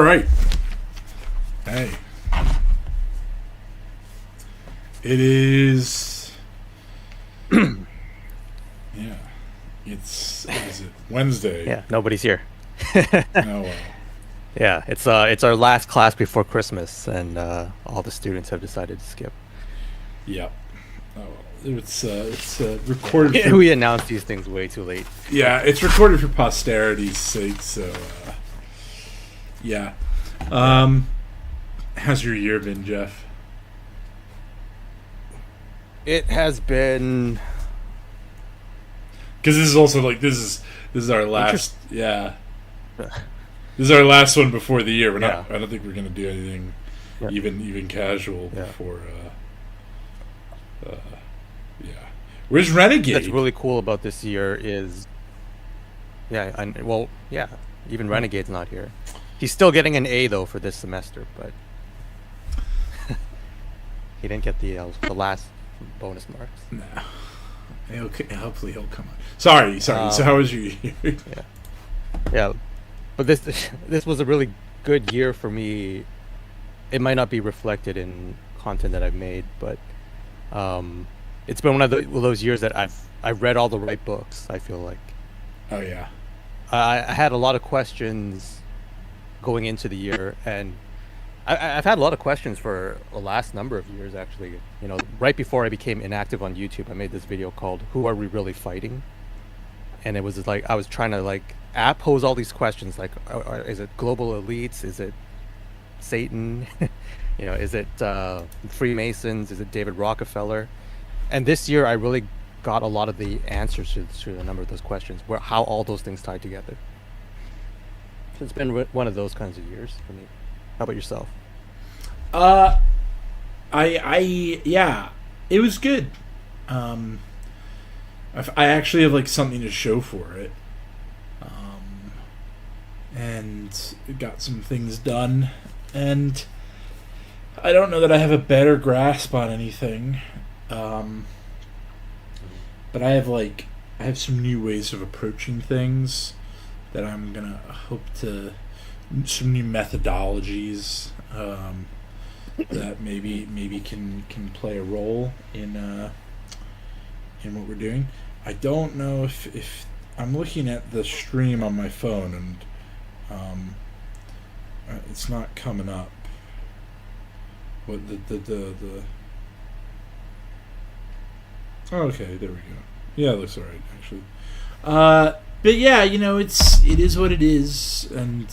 right. Hey. It is... yeah. It's... What is it? Wednesday. Yeah, nobody's here. Oh, well. Yeah, it's our last class before Christmas, and all the students have decided to skip. Yep. Oh, well. It's recorded for... We announced these things way too late. Yeah, it's recorded for posterity's sake, so... yeah. How's your year been, Jeff? It has been... Because this is also like this is our last this is our last one before the year. We're not. I don't think we're gonna do anything even casual before. Yeah. Where's Renegade? What's really cool about this year is, even Renegade's not here. He's still getting an A though for this semester, but he didn't get the last bonus marks. No. Hopefully he'll come on. Sorry. So how was your year? Yeah. But this was a really good year for me. It might not be reflected in content that I've made, but it's been one of those years that I've read all the right books, I feel like. Oh yeah. I had a lot of questions going into the year, and I've had a lot of questions for the last number of years, actually. You know, right before I became inactive on YouTube, I made this video called "Who Are We Really Fighting?" And it was like I was trying to pose all these questions, like, is it global elites? Is it Satan? Is it Freemasons? Is it David Rockefeller? And this year, I really got a lot of the answers to a number of those questions, how all those things tie together. So it's been one of those kinds of years for me. How about yourself? It was good. I actually have something to show for it, and got some things done, and I don't know that I have a better grasp on anything, but I have some new ways of approaching things that I'm gonna hope to. Some new methodologies that maybe can play a role in what we're doing. I don't know if I'm looking at the stream on my phone and it's not coming up. What the oh, okay, there we go. Yeah, it looks alright actually. But yeah, it is what it is, and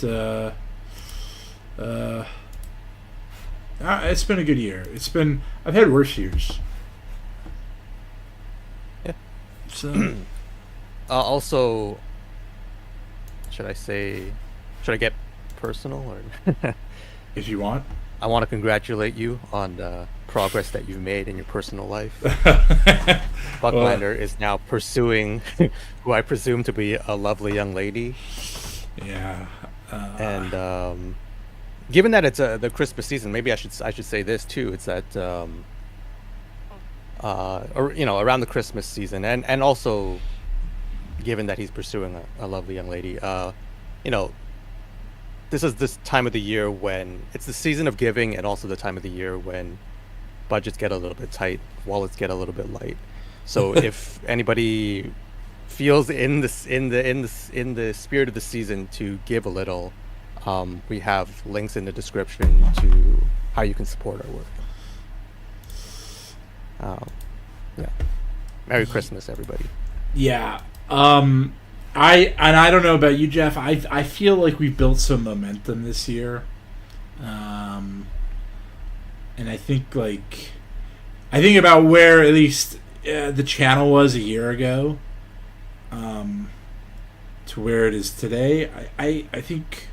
it's been a good year. I've had worse years. Yeah. So also, should I get personal or? If you want. I want to congratulate you on the progress that you've made in your personal life. Bucklander is now pursuing who I presume to be a lovely young lady. Yeah. And given that it's the Christmas season, maybe I should say this too. It's that around the Christmas season, and also given that he's pursuing a lovely young lady, this is this time of the year when it's the season of giving, and also the time of the year when budgets get a little bit tight, wallets get a little bit light. So if anybody feels in the spirit of the season to give a little, we have links in the description to how you can support our work. Merry Christmas, everybody. Yeah. I don't know about you, Jeff. I feel like we've built some momentum this year, and I think about where at least the channel was a year ago, to where it is today. I think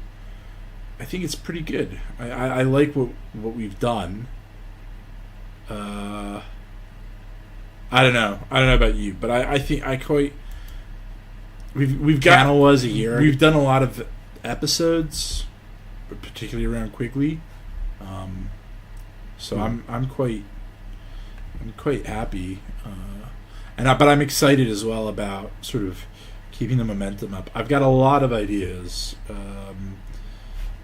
it's pretty good. I like what we've done. I don't know about you, but I think I quite. We've got channel was a year. We've done a lot of episodes, particularly around Quigley. So I'm quite happy, but I'm excited as well about sort of keeping the momentum up. I've got a lot of ideas,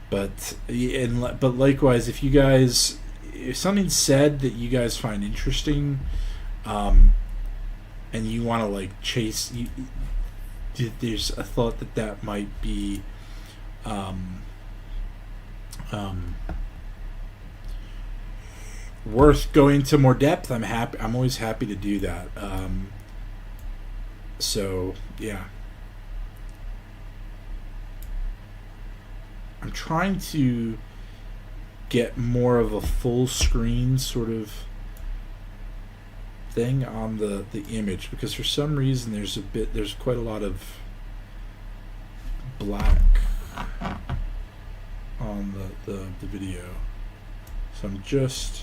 but likewise, if something's said that you guys find interesting, and you want to like chase, there's a thought that might be, worth going to more depth. I'm always happy to do that. So yeah. I'm trying to get more of a full screen sort of thing on the image, because for some reason there's quite a lot of black on the video. So I'm just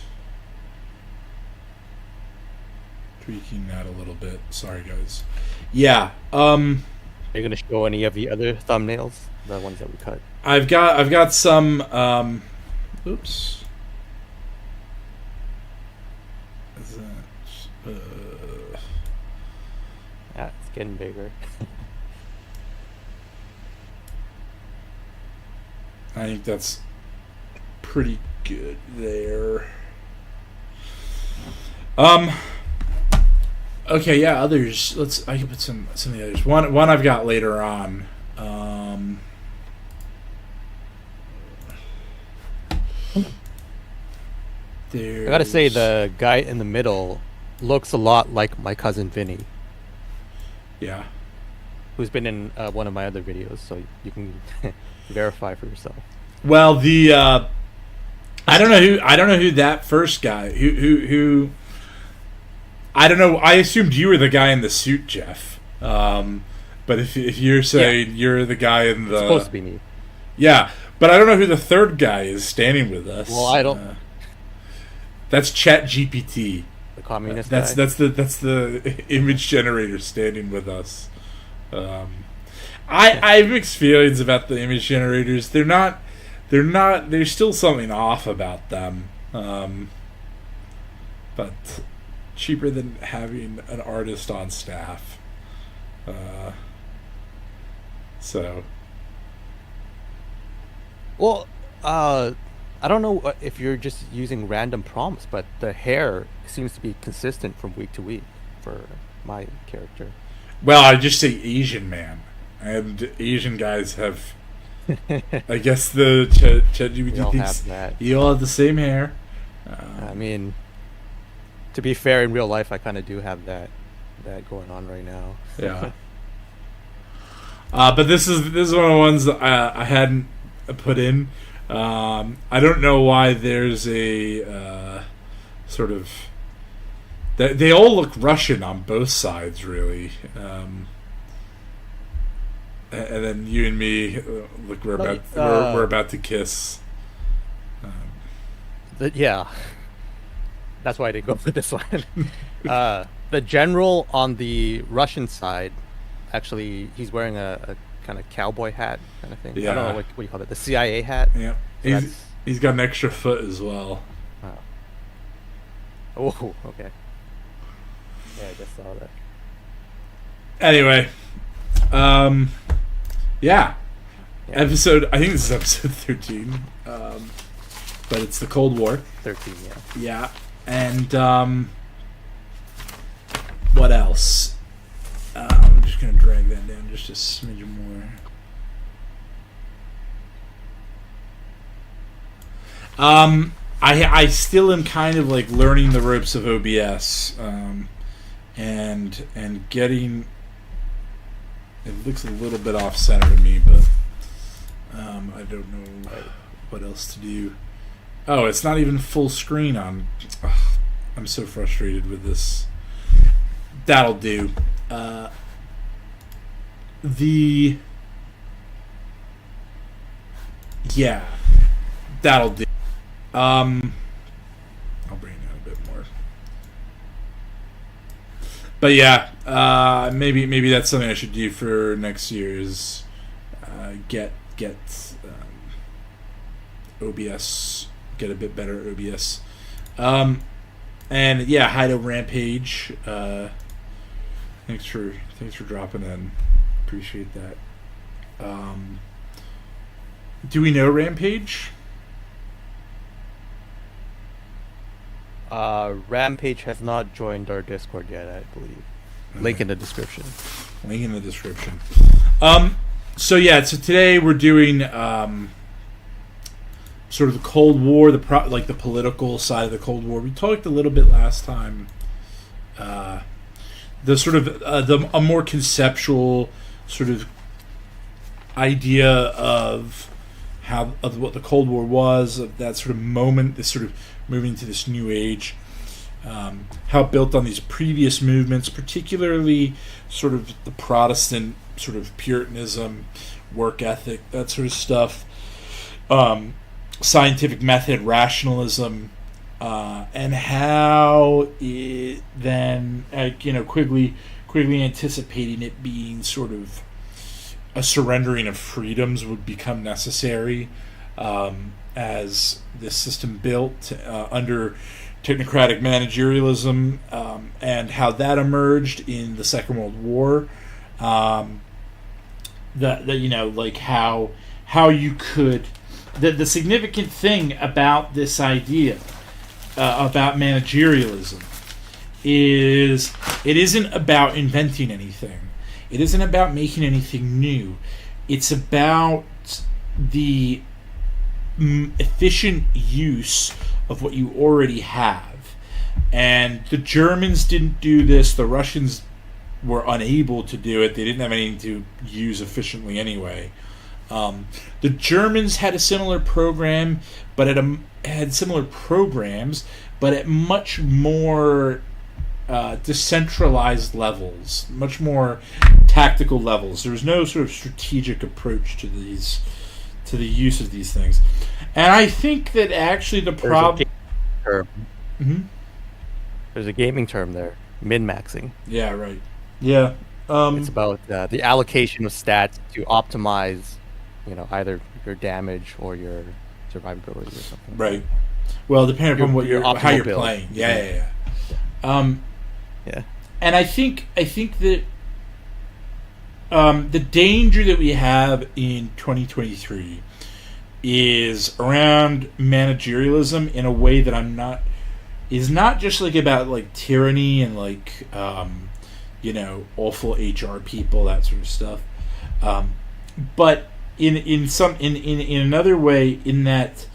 tweaking that a little bit. Sorry guys. Yeah. Are you gonna show any of the other thumbnails? The ones that we cut? I've got some oops. Is that yeah, it's getting bigger. I think that's pretty good there. Okay, yeah, others. I can put some of the others. One I've got later on. I gotta say, the guy in the middle looks a lot like my cousin Vinny. Yeah. Who's been in one of my other videos, so you can verify for yourself. Well, I don't know who that first guy who I don't know. I assumed you were the guy in the suit, Jeff. But if you're saying you're the guy in the, it's supposed to be me. Yeah, but I don't know who the third guy is standing with us. Well, I don't. That's ChatGPT. The communist That's guy? that's the image generator standing with us. I have mixed feelings about the image generators. There's still something off about them. But cheaper than having an artist on staff. So. Well, I don't know if you're just using random prompts, but the hair seems to be consistent from week to week for my character. Well, I just say Asian man, and Asian guys have. I guess the ChatGPT thinks you all have the same hair. I mean, to be fair, in real life, I kind of do have that going on right now. Yeah. But this is one of the ones that I hadn't put in. I don't know why there's a sort of. They all look Russian on both sides, really. And then you and me, look, we're about to kiss. Yeah, that's why I didn't go for this one. The general on the Russian side, actually, he's wearing a kind of cowboy hat kind of thing. Yeah. I don't know what you call it, the CIA hat. Yeah, so he's got an extra foot as well. Oh, okay. Yeah, I just saw that. Anyway, yeah. Episode. I think this is episode 13. But it's the Cold War. 13, yeah. Yeah, and what else? I'm just gonna drag that down just a smidge more. I still am kind of like learning the ropes of OBS, and getting. It looks a little bit off center to me, but I don't know what else to do. Oh, it's not even full screen on. I'm so frustrated with this. That'll do. Yeah, that'll do. I'll bring it down a bit more. But yeah, maybe that's something I should do for next year is get OBS, get a bit better OBS. And yeah, Hido Rampage. Thanks for dropping in. Appreciate that. Do we know Rampage? Rampage has not joined our Discord yet, I believe. Link in the description. Link in the description. So today we're doing sort of the Cold War, the political side of the Cold War. We talked a little bit last time. The sort of a more conceptual sort of idea of what the Cold War was, of that sort of moment, this sort of moving to this new age, how it built on these previous movements, particularly sort of the Protestant sort of Puritanism, work ethic, that sort of stuff, scientific method, rationalism, and how it then, quickly anticipating it being sort of a surrendering of freedoms would become necessary as this system built under technocratic managerialism, and how that emerged in the Second World War. How you could, the significant thing about this idea about managerialism is it isn't about inventing anything. It isn't about making anything new. It's about the efficient use of what you already have. And the Germans didn't do this. The Russians were unable to do it. They didn't have anything to use efficiently anyway. The Germans had a similar program, but had similar programs, but at much more decentralized levels, much more tactical levels. There was no sort of strategic approach to the use of these things, and I think that actually the problem. There's a gaming term there, min-maxing. Yeah, right. Yeah, it's about the allocation of stats to optimize, either your damage or your survivability or something. Right. Well, depending upon how you're playing. Yeah. Yeah. And I think that the danger that we have in 2023 is around managerialism in a way that is not just about tyranny and awful HR people, that sort of stuff, but in another way, in that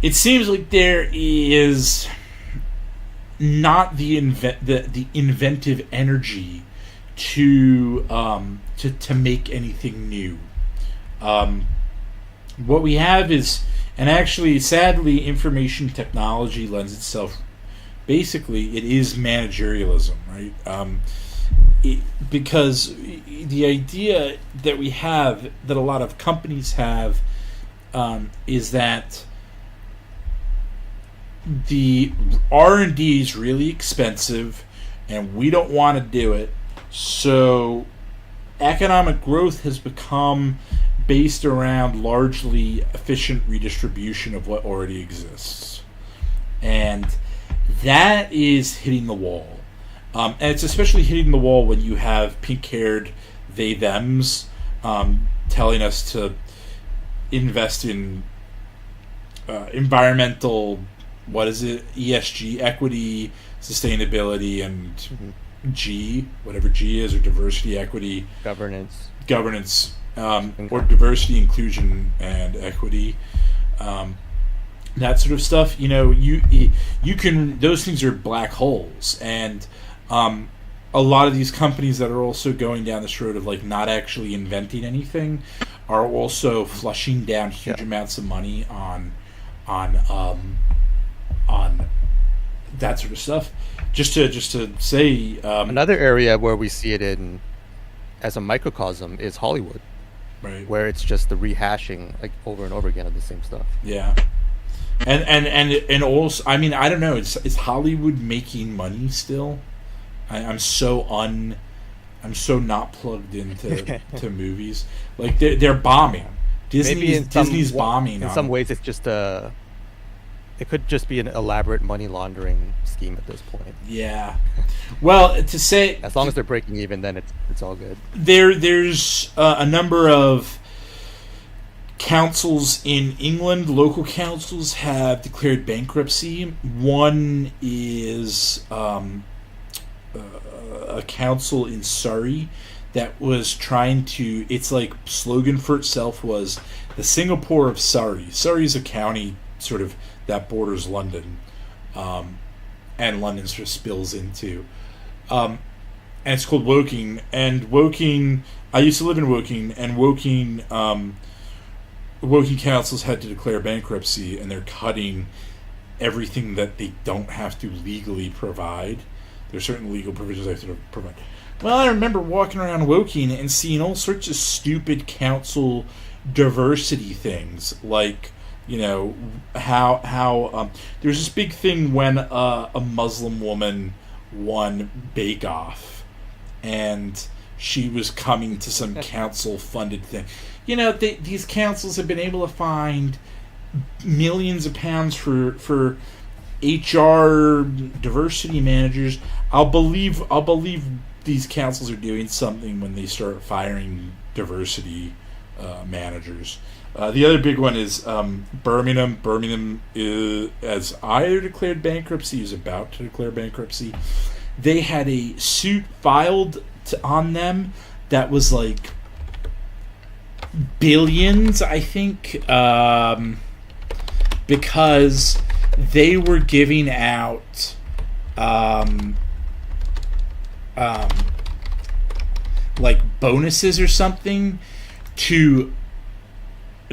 it seems like there is not the inventive energy to make anything new. What we have is, and actually, sadly, information technology lends itself. Basically, it is managerialism, right? Because the idea that we have, that a lot of companies have, is that the R&D is really expensive and we don't want to do it, so economic growth has become based around largely efficient redistribution of what already exists, and that is hitting the wall. And it's especially hitting the wall when you have pink-haired they-thems telling us to invest in environmental, ESG, equity, sustainability, and whatever G is, or diversity, equity, governance, or diversity, inclusion, and equity, that sort of stuff. You can, those things are black holes, and a lot of these companies that are also going down this road of not actually inventing anything are also flushing down huge amounts of money on that sort of stuff. Just to say, another area where we see it in as a microcosm is Hollywood, right? Where it's just the rehashing over and over again of the same stuff. Yeah, and also, I mean, I don't know. Is Hollywood making money still? I'm so not plugged into to movies. They're bombing. Disney's bombing. In some ways, it's just it could just be an elaborate money laundering scheme at this point. Yeah. Well, to say, as long as they're breaking even, then it's all good. There's a number of councils in England, local councils, have declared bankruptcy. One is a council in Surrey that was trying to, its like slogan for itself was the Singapore of Surrey. Surrey is a county sort of that borders London, and London sort of spills into, and it's called Woking. And Woking, I used to live in Woking, and Woking councils had to declare bankruptcy, and they're cutting everything that they don't have to legally provide. There's certain legal provisions they have to provide. Well, I remember walking around Woking and seeing all sorts of stupid council diversity things, like, you know, how there's this big thing when a Muslim woman won Bake Off, and she was coming to some council-funded thing. You know, these councils have been able to find millions of pounds for HR diversity managers. I'll believe these councils are doing something when they start firing diversity managers. The other big one is Birmingham. Birmingham has either declared bankruptcy, is about to declare bankruptcy. They had a suit filed on them that was like billions, I think, because they were giving out like bonuses or something to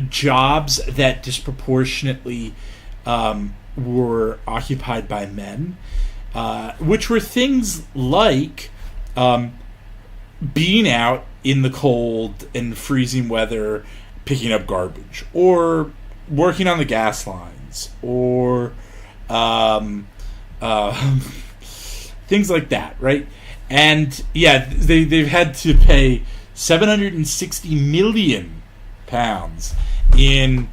jobs that disproportionately were occupied by men, which were things like being out in the cold and freezing weather picking up garbage, or working on the gas lines, or things like that, right? And yeah, they've had to pay £760 million in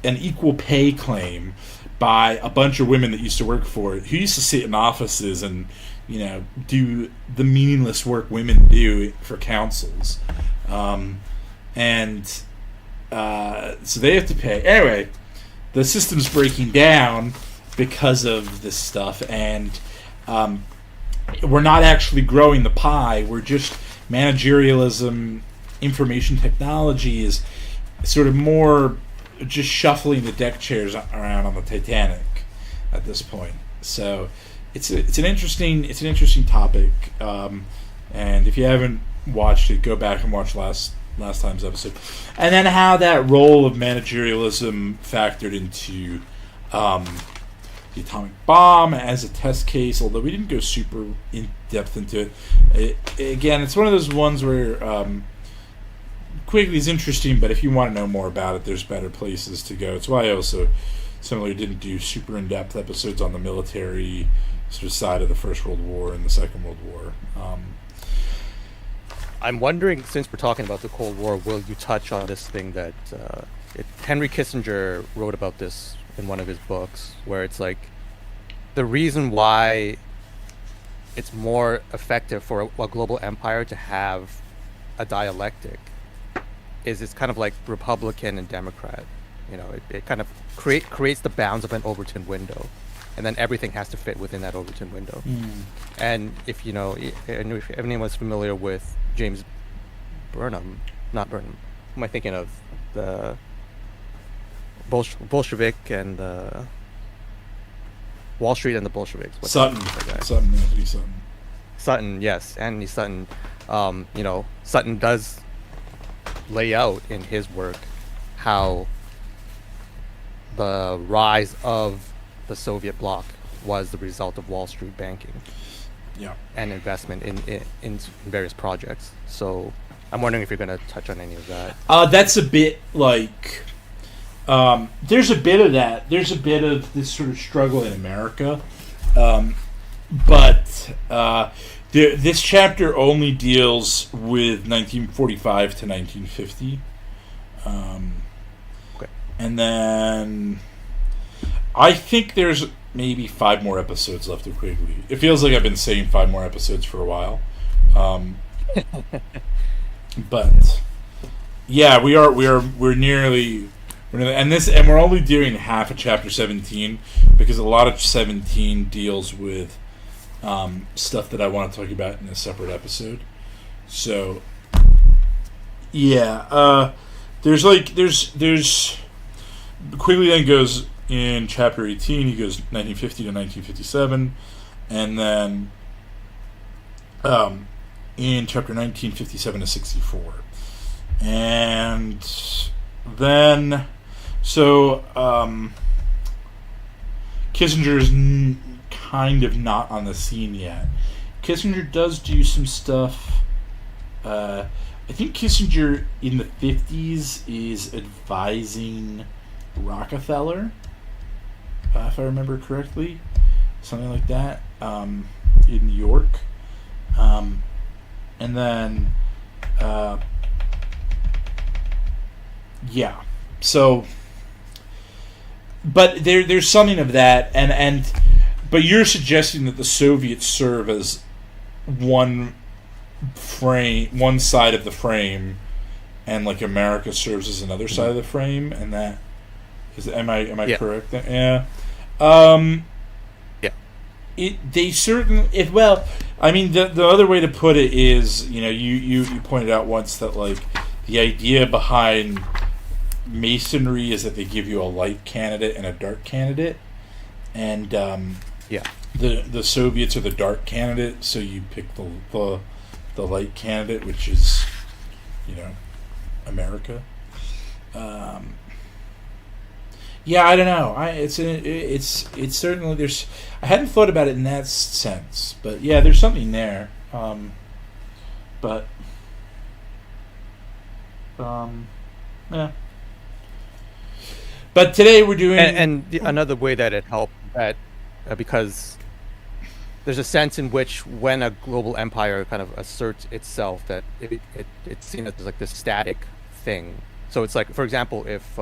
an equal pay claim by a bunch of women that used to work for it, who used to sit in offices and, you know, do the meaningless work women do for councils. So they have to pay. Anyway, the system's breaking down because of this stuff, and we're not actually growing the pie. We're just, managerialism, information technology is sort of more just shuffling the deck chairs around on the Titanic at this point. So it's an interesting topic, and if you haven't watched it, go back and watch last time's episode, and then how that role of managerialism factored into the atomic bomb as a test case. Although we didn't go super in depth into it. Again, it's one of those ones where Quigley's interesting, but if you want to know more about it, there's better places to go. It's why I also similarly didn't do super in-depth episodes on the military sort of side of the First World War and the Second World War. I'm wondering, since we're talking about the Cold War, will you touch on this thing that Henry Kissinger wrote about this in one of his books, where it's like the reason why it's more effective for a global empire to have a dialectic is it's kind of like Republican and Democrat. You know, it kind of creates the bounds of an Overton window, and then everything has to fit within that Overton window. And if you know, and if anyone's familiar with James Burnham, not Burnham, who am I thinking of? The Bolshevik and the Wall Street and the Bolsheviks. Sutton, Anthony Sutton. Sutton, yes, Anthony Sutton. You know, Sutton does lay out in his work how the rise of the Soviet bloc was the result of Wall Street banking, and investment in various projects. So I'm wondering if you're going to touch on any of that. That's a bit like there's a bit of that. There's a bit of this sort of struggle in America, but this chapter only deals with 1945 to 1950. Okay. And then I think there's maybe 5 more episodes left of Quigley. It feels like I've been saying 5 more episodes for a while. But yeah, we're nearly And we're only doing half of chapter 17 because a lot of 17 deals with stuff that I want to talk about in a separate episode. So, yeah, there's Quigley then goes in chapter 18. He goes 1950 to 1957, and then in chapter 19, 57 to 64, and then Kissinger's kind of not on the scene yet. Kissinger does do some stuff. I think Kissinger in the 50s is advising Rockefeller, if I remember correctly, something like that, in New York, and then yeah. So, but there's something of that, but you're suggesting that the Soviets serve as one side of the frame, and like America serves as another side of the frame, and that am I correct? Yeah. Yeah. They certainly I mean the other way to put it is, you pointed out once that like the idea behind Masonry is that they give you a light candidate and a dark candidate, and the Soviets are the dark candidate, so you pick the light candidate, which is America. Yeah, I don't know. It's certainly there's. I hadn't thought about it in that sense, but yeah, there's something there. Yeah. But today we're doing another way that it helped that because there's a sense in which when a global empire kind of asserts itself that it's seen as like this static thing. So it's like, for example, if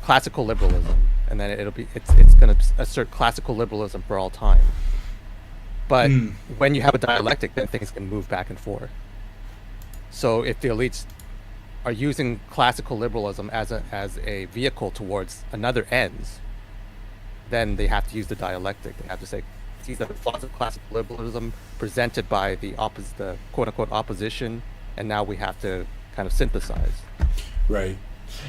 classical liberalism, and then it's going to assert classical liberalism for all time. But when you have a dialectic, then things can move back and forth. So if the elites are using classical liberalism as a vehicle towards another ends, then they have to use the dialectic. They have to say these are the flaws of classical liberalism presented by the quote unquote opposition, and now we have to kind of synthesize. Right.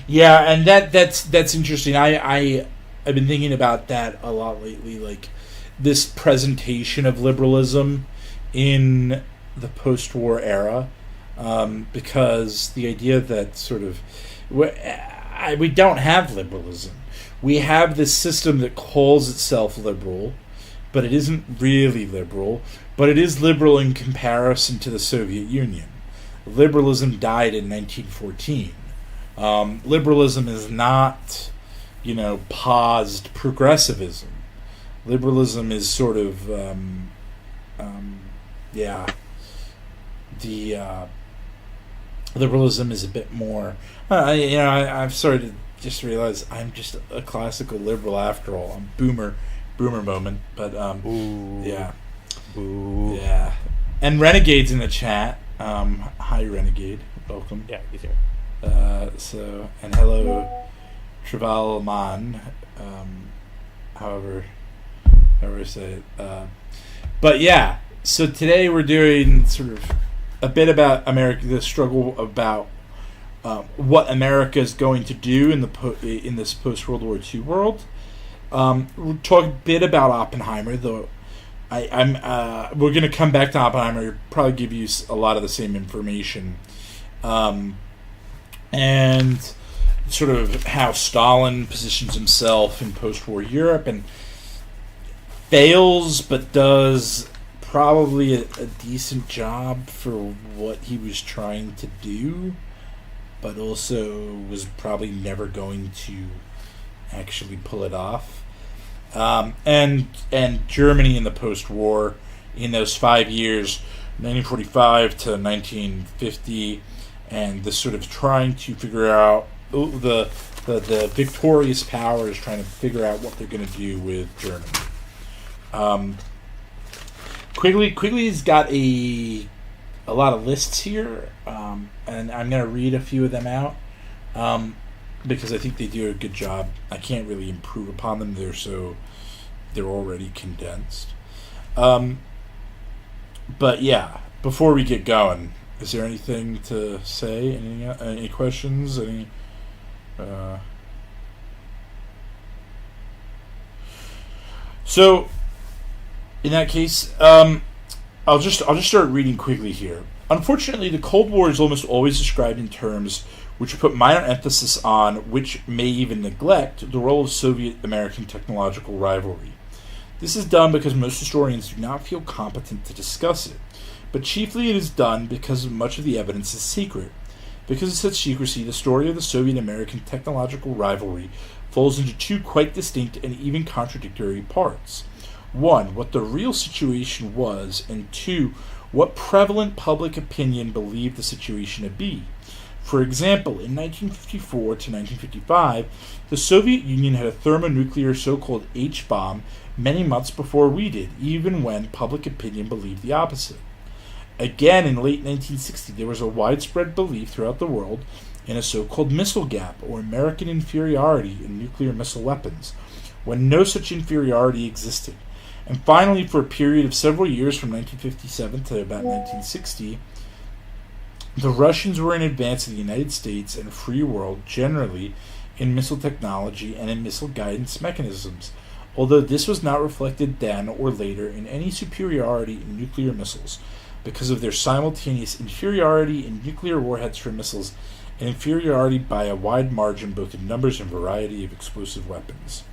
Yeah, and that's interesting. I've been thinking about that a lot lately, like this presentation of liberalism in the post-war era, because the idea that sort of we don't have liberalism. We have this system that calls itself liberal, but it isn't really liberal, but it is liberal in comparison to the Soviet Union. Liberalism died in 1914. Liberalism is not, paused progressivism. Liberalism is sort of, liberalism is a bit more. I've started to just realize I'm just a classical liberal after all. I'm boomer moment, but yeah, Ooh. yeah. And Renegade's in the chat. Hi, Renegade. Welcome. Yeah, he's here. And hello, Travalman. However I say it. But yeah, so today we're doing sort of a bit about America, the struggle about what America is going to do in this post-World War II world. We'll talk a bit about Oppenheimer, though. We're going to come back to Oppenheimer. Probably give you a lot of the same information, and sort of how Stalin positions himself in post-war Europe and fails, but does probably a decent job for what he was trying to do, but also was probably never going to actually pull it off. And Germany in the post-war, in those 5 years, 1945 to 1950, and the sort of trying to figure out the victorious powers trying to figure out what they're going to do with Germany. Quigley's got a lot of lists here, and I'm going to read a few of them out. because I think they do a good job. I can't really improve upon them. They're already condensed. But yeah, before we get going, is there anything to say? Any questions? So, in that case, I'll just start reading quickly here. Unfortunately, the Cold War is almost always described in terms which put minor emphasis on, which may even neglect, the role of Soviet-American technological rivalry. This is done because most historians do not feel competent to discuss it, but chiefly it is done because much of the evidence is secret. Because of such secrecy, the story of the Soviet-American technological rivalry falls into two quite distinct and even contradictory parts. One, what the real situation was, and two, what prevalent public opinion believed the situation to be. For example, in 1954 to 1955, the Soviet Union had a thermonuclear so-called H-bomb many months before we did, even when public opinion believed the opposite. Again, in late 1960, there was a widespread belief throughout the world in a so-called missile gap, or American inferiority in nuclear missile weapons, when no such inferiority existed. And finally, for a period of several years from 1957 to about 1960, the Russians were in advance of the United States and free world generally in missile technology and in missile guidance mechanisms, although this was not reflected then or later in any superiority in nuclear missiles, because of their simultaneous inferiority in nuclear warheads for missiles and inferiority by a wide margin both in numbers and variety of explosive weapons.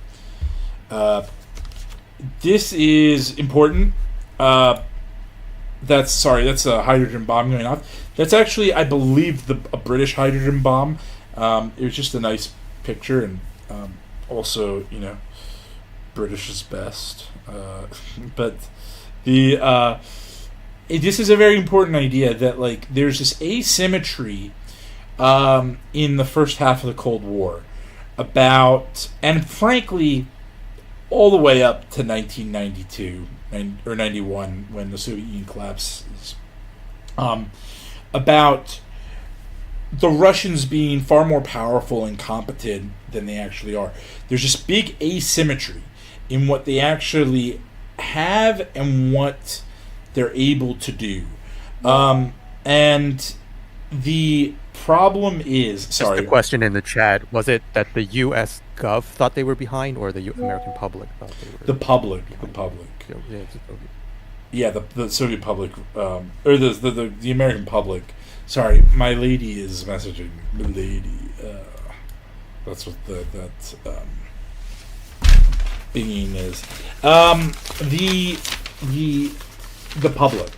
This is important. That's a hydrogen bomb going off. That's actually, I believe, a British hydrogen bomb. It was just a nice picture, and also, British is best. But this is a very important idea that there's this asymmetry in the first half of the Cold War about, and frankly, all the way up to 1992 or 91 when the Soviet Union collapses, about the Russians being far more powerful and competent than they actually are. There's this big asymmetry in what they actually have and what they're able to do. And the problem is... Sorry. Just a question in the chat. Was it that the U.S. Gov thought they were behind, or the American public thought they were The public. Yeah, the Soviet public, or the American public. Sorry, my lady is messaging. Milady. That's what that binging is. The public.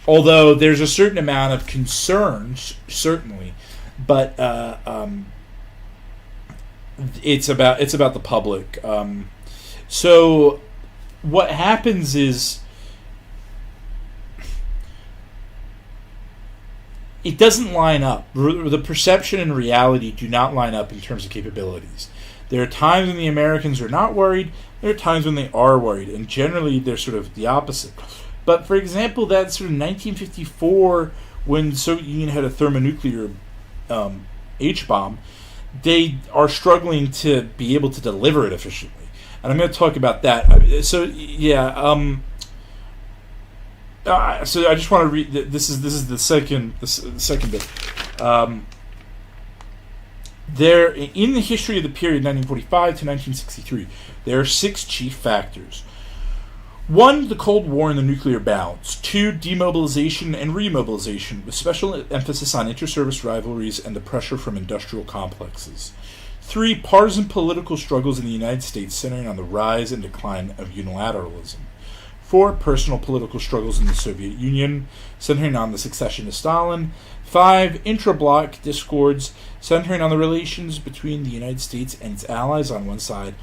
Although there's a certain amount of concern, certainly, but it's about the public. So what happens is it doesn't line up. The perception and reality do not line up in terms of capabilities. There are times when the Americans are not worried. There are times when they are worried, and generally they're sort of the opposite. But for example, that sort of 1954, when the Soviet Union had a thermonuclear H-bomb, they are struggling to be able to deliver it efficiently. And I'm going to talk about that. So yeah, so I just want to read. This is the second bit. There, in the history of the period 1945 to 1963, there are 6 chief factors. 1, the Cold War and the nuclear balance. 2, demobilization and remobilization, with special emphasis on inter-service rivalries and the pressure from industrial complexes. 3, partisan political struggles in the United States centering on the rise and decline of unilateralism. 4, personal political struggles in the Soviet Union, centering on the succession to Stalin. 5, intra-bloc discords, centering on the relations between the United States and its allies on one side,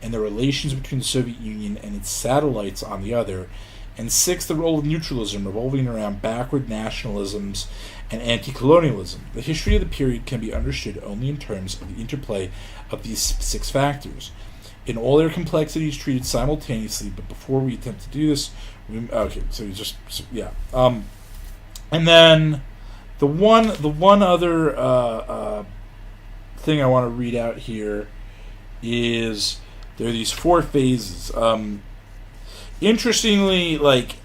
and the relations between the Soviet Union and its satellites on the other. And 6, the role of neutralism, revolving around backward nationalisms and anti-colonialism. The history of the period can be understood only in terms of the interplay of these 6 factors, in all their complexities treated simultaneously. But before we attempt to do this, and then the one other thing I want to read out here is there are these 4 phases. Interestingly, like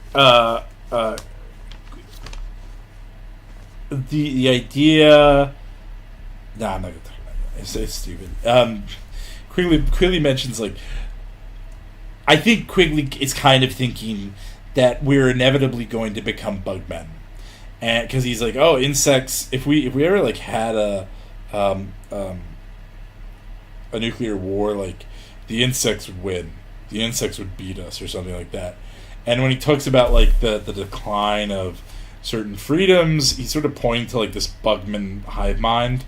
the idea. Nah, I'm not gonna talk about that. It's stupid. Quigley mentions, like, I think Quigley is kind of thinking that we're inevitably going to become bugmen, and because he's like, oh, insects. If we ever like had a nuclear war, like, the insects would win. The insects would beat us, or something like that. And when he talks about, like, the decline of certain freedoms, he's sort of pointing to, like, this bugman hive mind.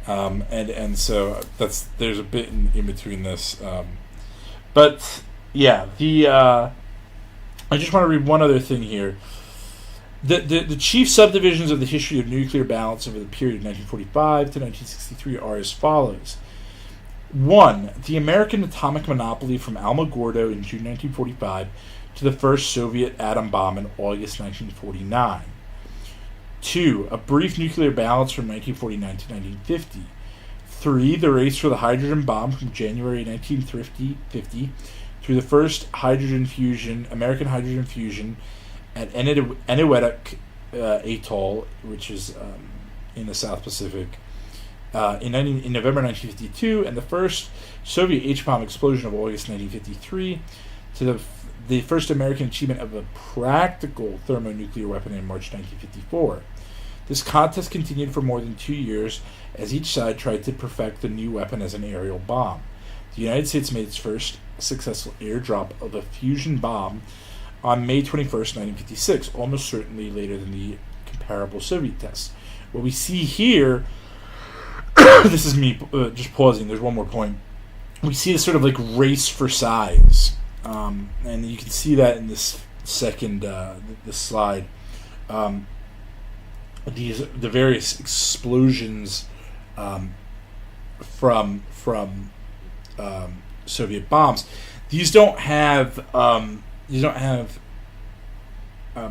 And so there's a bit in between this. But yeah, I just want to read one other thing here. The chief subdivisions of the history of nuclear balance over the period of 1945 to 1963 are as follows. 1. The American atomic monopoly from Alamogordo in June 1945 to the first Soviet atom bomb in August 1949. 2. A brief nuclear balance from 1949 to 1950. 3. The race for the hydrogen bomb from January 1950 through the first American hydrogen fusion at Eniwetok Atoll, which is in the South Pacific, in November 1952, and the first Soviet H-bomb explosion of August 1953, to the first American achievement of a practical thermonuclear weapon in March 1954. This contest continued for more than 2 years as each side tried to perfect the new weapon as an aerial bomb. The United States made its first successful airdrop of a fusion bomb on May 21st, 1956, almost certainly later than the comparable Soviet tests. What we see here, this is me just pausing, there's one more point. We see this sort of like race for size. And you can see that in this second this slide. The various explosions from Soviet bombs. These don't have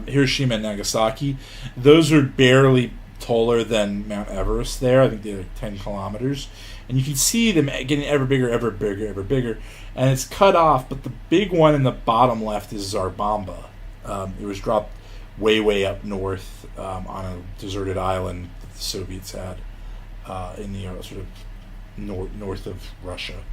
Hiroshima and Nagasaki. Those are barely taller than Mount Everest there. I think they're like 10 kilometers. And you can see them getting ever bigger, ever bigger, ever bigger. And it's cut off, but the big one in the bottom left is Tsarbomba. It was dropped way, way up north on a deserted island that the Soviets had in the sort of north of Russia.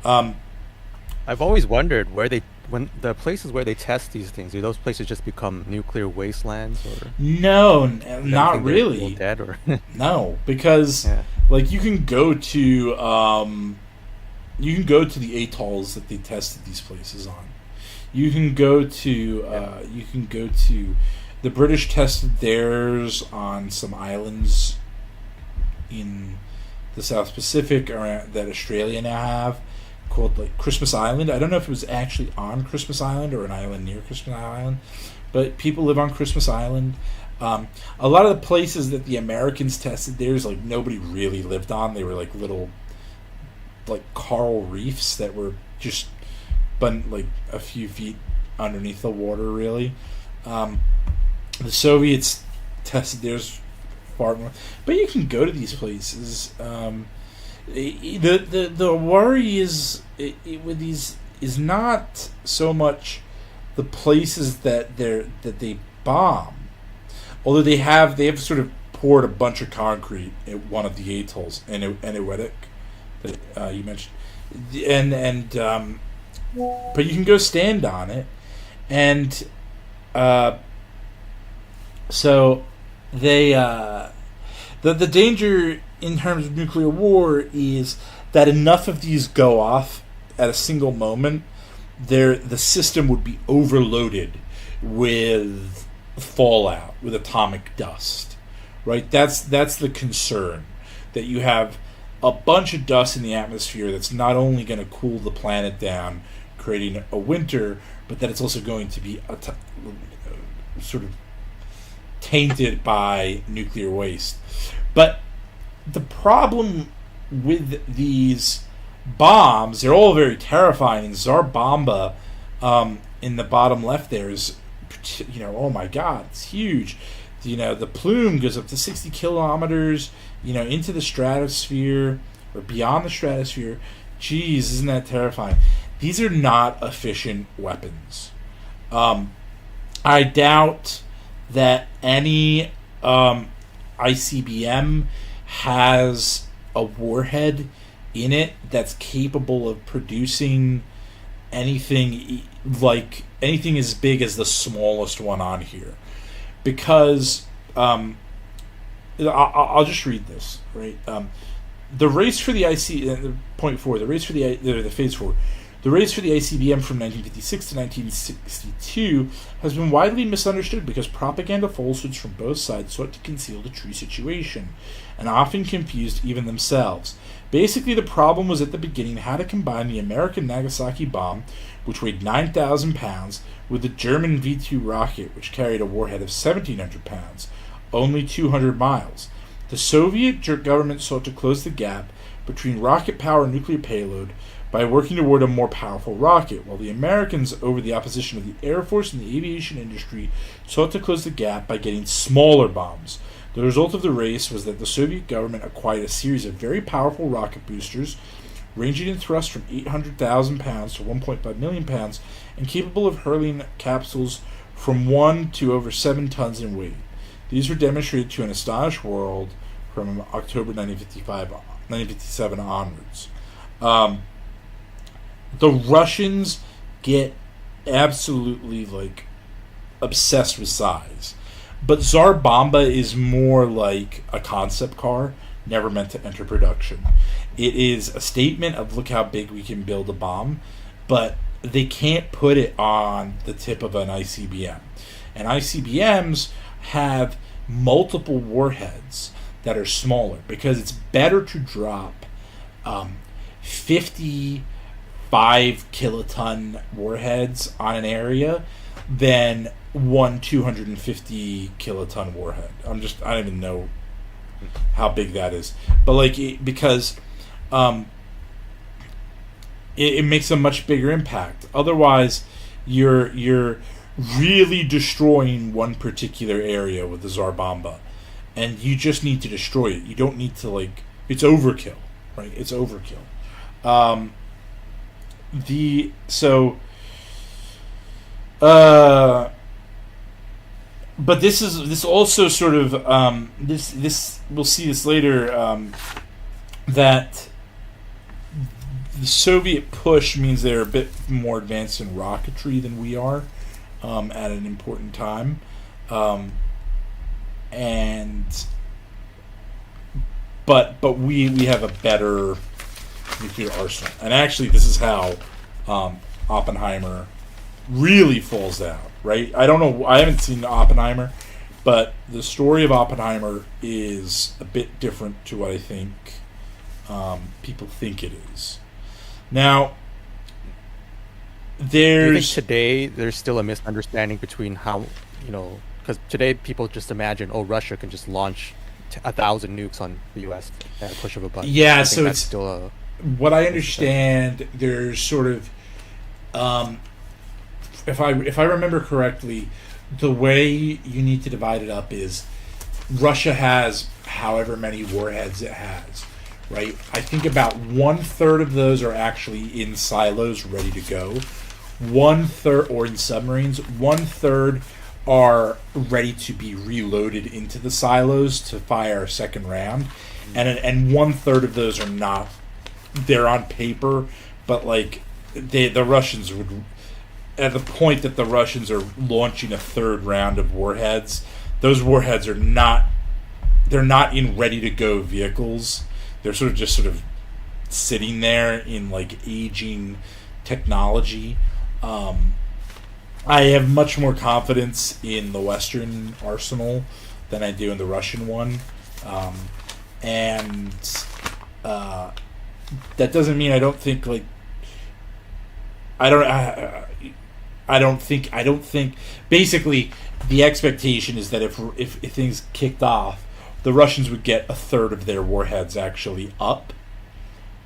I've always wondered when the places where they test these things, do those places just become nuclear wastelands? Or no, not really. Dead or no, because like you can go to the atolls that they tested these places on. You can go to the British tested theirs on some islands in the South Pacific that Australia now have, called like Christmas Island. I don't know if it was actually on Christmas Island or an island near Christmas Island, but people live on Christmas Island. A lot of the places that the Americans tested theirs, like nobody really lived on. They were like little, like coral reefs that were just, but like a few feet underneath the water, really. The Soviets tested theirs far more, but you can go to these places. The worry is with these is not so much the places that they bomb, although they have sort of poured a bunch of concrete at one of the atolls, Eniwetok, that you mentioned, and but you can go stand on it, and so they the danger in terms of nuclear war is that enough of these go off at a single moment, the system would be overloaded with fallout, with atomic dust, right? That's the concern, that you have a bunch of dust in the atmosphere that's not only going to cool the planet down, creating a winter, but that it's also going to be sort of tainted by nuclear waste. But the problem with these bombs, they're all very terrifying. And Tsarbomba, in the bottom left there is, oh my God, it's huge. The plume goes up to 60 kilometers, into the stratosphere, or beyond the stratosphere. Geez, isn't that terrifying? These are not efficient weapons. I doubt that any ICBM has a warhead in it that's capable of producing anything as big as the smallest one on here, because I'll just read this, right. The race for the point 4, the race for the phase 4, the race for the ICBM from 1956 to 1962 has been widely misunderstood because propaganda falsehoods from both sides sought to conceal the true situation, and often confused even themselves. Basically, the problem was at the beginning how to combine the American Nagasaki bomb, which weighed 9,000 pounds, with the German V-2 rocket, which carried a warhead of 1,700 pounds, only 200 miles. The Soviet government sought to close the gap between rocket power and nuclear payload by working toward a more powerful rocket, while the Americans, over the opposition of the Air Force and the aviation industry, sought to close the gap by getting smaller bombs. The result of the race was that the Soviet government acquired a series of very powerful rocket boosters, ranging in thrust from 800,000 pounds to 1.5 million pounds, and capable of hurling capsules from 1 to over 7 tons in weight. These were demonstrated to an astonished world from October 1957 onwards. The Russians get absolutely obsessed with size, but Tsar Bomba is more like a concept car, never meant to enter production. It is a statement of look how big we can build a bomb, but they can't put it on the tip of an ICBM. And ICBMs have multiple warheads that are smaller because it's better to drop 55 kiloton warheads on an area than one 250 kiloton warhead. I don't even know how big that is, but because it makes a much bigger impact. Otherwise, you're really destroying one particular area with the Tsar Bomba, and you just need to destroy it. You don't need to it's overkill, right? It's overkill. But this also sort of this we'll see this later, that the Soviet push means they're a bit more advanced in rocketry than we are at an important time, but we have a better nuclear arsenal, and actually this is how Oppenheimer really falls down. Right? I don't know. I haven't seen Oppenheimer, but the story of Oppenheimer is a bit different to what I think people think it is. Now, Do you think today there's still a misunderstanding between how, because today people just imagine, Russia can just launch 1,000 nukes on the U.S. at a push of a button. Yeah, so it's still what I understand. There's sort of, if I remember correctly, the way you need to divide it up is Russia has however many warheads it has, right? I think about 1/3 of those are actually in silos ready to go. 1/3, or in submarines, 1/3 are ready to be reloaded into the silos to fire a second round, and 1/3 of those are not. They're on paper, but the Russians would. At the point that the Russians are launching a third round of warheads, those warheads are not. They're not in ready-to-go vehicles. They're sort of sitting there in aging technology. I have much more confidence in the Western arsenal than I do in the Russian one, and that doesn't mean I don't think I don't think. Basically, the expectation is that if things kicked off, the Russians would get 1/3 of their warheads actually up,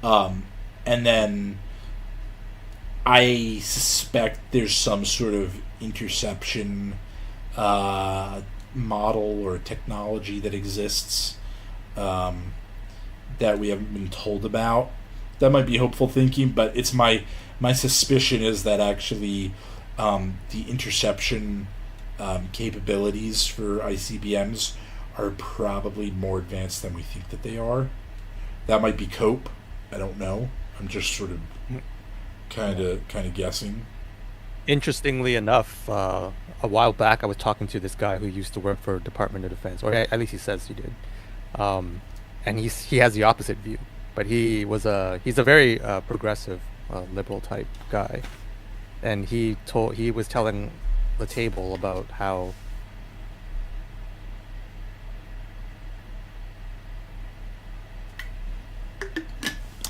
and then I suspect there's some sort of interception model or technology that exists that we haven't been told about. That might be hopeful thinking, but it's my suspicion is that actually the interception capabilities for ICBMs are probably more advanced than we think that they are. That might be cope. I don't know. I'm just sort of kind of guessing. Interestingly enough, a while back I was talking to this guy who used to work for Department of Defense, or at least he says he did, and he has the opposite view. But he's a very progressive, liberal type guy, and he was telling the table about how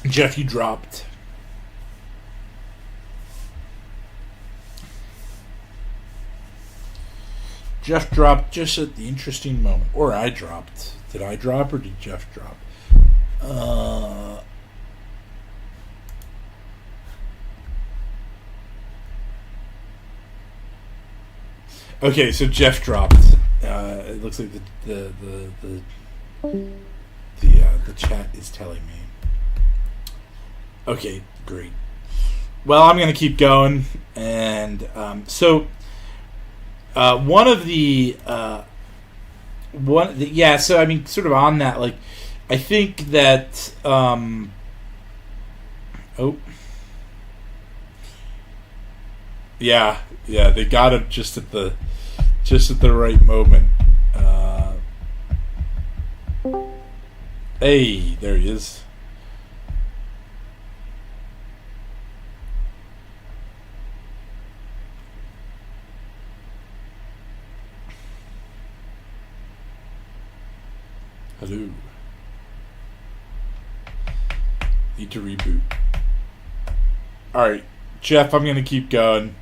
Jeff, you dropped. Jeff dropped just at the interesting moment. Or I dropped. Did I drop or did Jeff drop? Okay, so Jeff dropped. It looks like the chat is telling me. Okay, great. Well, I'm going to keep going, and so one of the yeah. So I mean, sort of on that, like, I think that yeah, they got him just at the right moment. Hey, there he is. Hello. Need to reboot. Alright, Jeff, I'm going to keep going.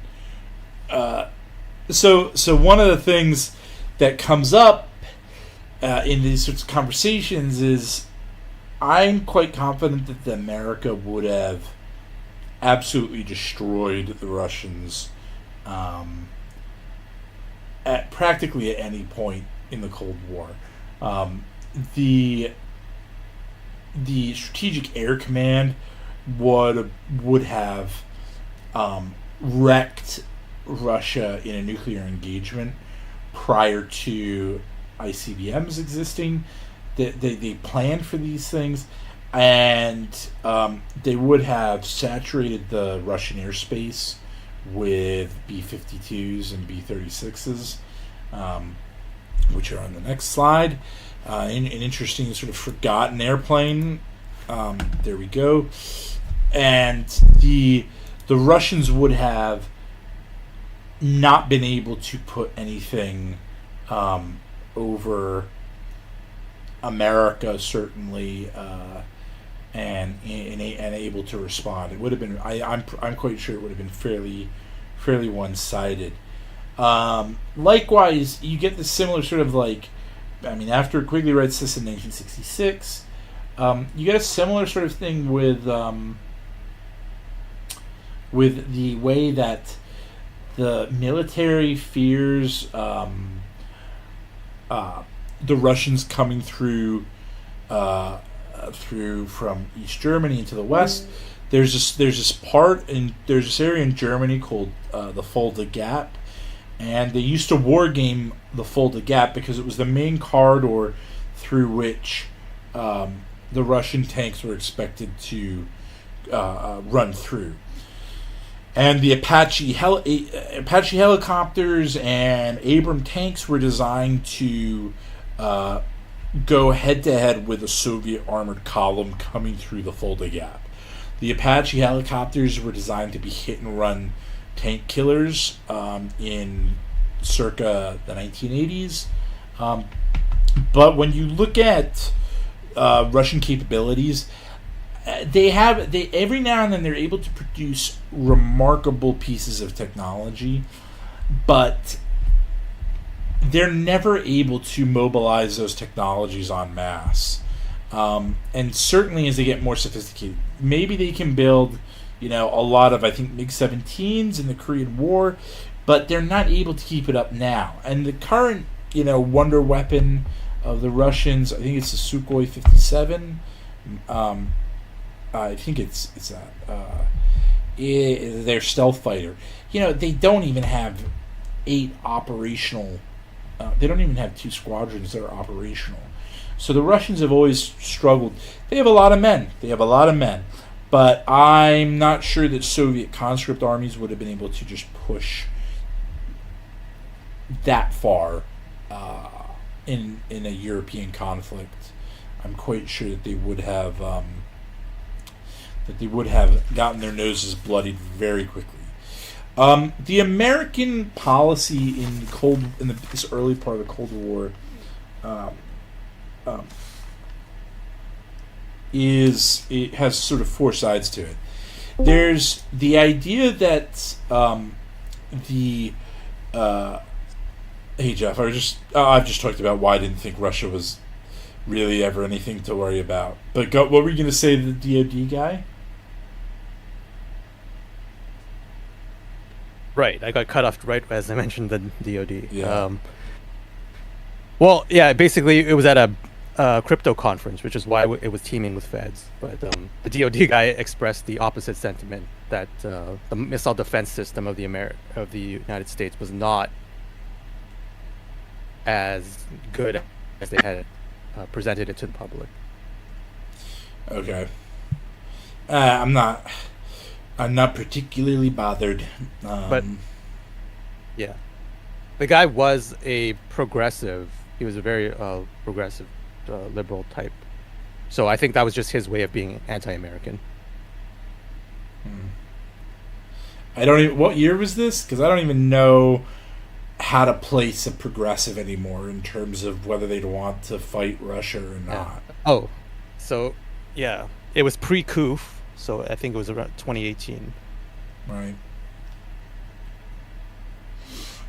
So one of the things that comes up in these sorts of conversations is I'm quite confident that America would have absolutely destroyed the Russians at practically at any point in the Cold War. The Strategic Air Command would have wrecked Russia in a nuclear engagement prior to ICBMs existing. They planned for these things, and they would have saturated the Russian airspace with B-52s and B-36s, which are on the next slide. An interesting sort of forgotten airplane. There we go. And the Russians would have not been able to put anything over America, certainly, and able to respond. It would have been. I'm quite sure it would have been fairly one-sided. Likewise, you get the similar sort of like, I mean, after Quigley writes this in 1966, you get a similar sort of thing with the way that the military fears the Russians coming through from East Germany into the West. There's this area in Germany called the Fulda Gap, and they used to war game the Fulda Gap because it was the main corridor through which the Russian tanks were expected to run through. And the Apache helicopters and Abram tanks were designed to go head-to-head with a Soviet armored column coming through the Fulda Gap. The Apache helicopters were designed to be hit-and-run tank killers in circa the 1980s. But when you look at Russian capabilities, they every now and then they're able to produce remarkable pieces of technology, but they're never able to mobilize those technologies en masse. And certainly as they get more sophisticated, maybe they can build, a lot of, I think, MiG-17s in the Korean War, but they're not able to keep it up now. And the current, wonder weapon of the Russians, I think it's the Sukhoi 57, I think it's their stealth fighter. They don't even have 8 operational. They don't even have 2 squadrons that are operational. So the Russians have always struggled. They have a lot of men. But I'm not sure that Soviet conscript armies would have been able to just push that far in a European conflict. I'm quite sure that they would have gotten their noses bloodied very quickly. The American policy in this early part of the Cold War it has sort of 4 sides to it. There's the idea that hey Jeff, I've just talked about why I didn't think Russia was really ever anything to worry about. But what were you going to say to the DoD guy? Right, I got cut off right as I mentioned the DoD. Yeah. Well, yeah, basically it was at a crypto conference, which is why it was teaming with feds. But the DoD guy expressed the opposite sentiment, that the missile defense system of the United States was not as good as they had presented it to the public. Okay. I'm not particularly bothered. But yeah, the guy was a progressive. He was a very progressive, liberal type. So I think that was just his way of being anti-American. I don't even. What year was this? Because I don't even know how to place a progressive anymore in terms of whether they'd want to fight Russia or not. Yeah. Oh, so yeah, it was pre-coup. So I think it was around 2018. Right.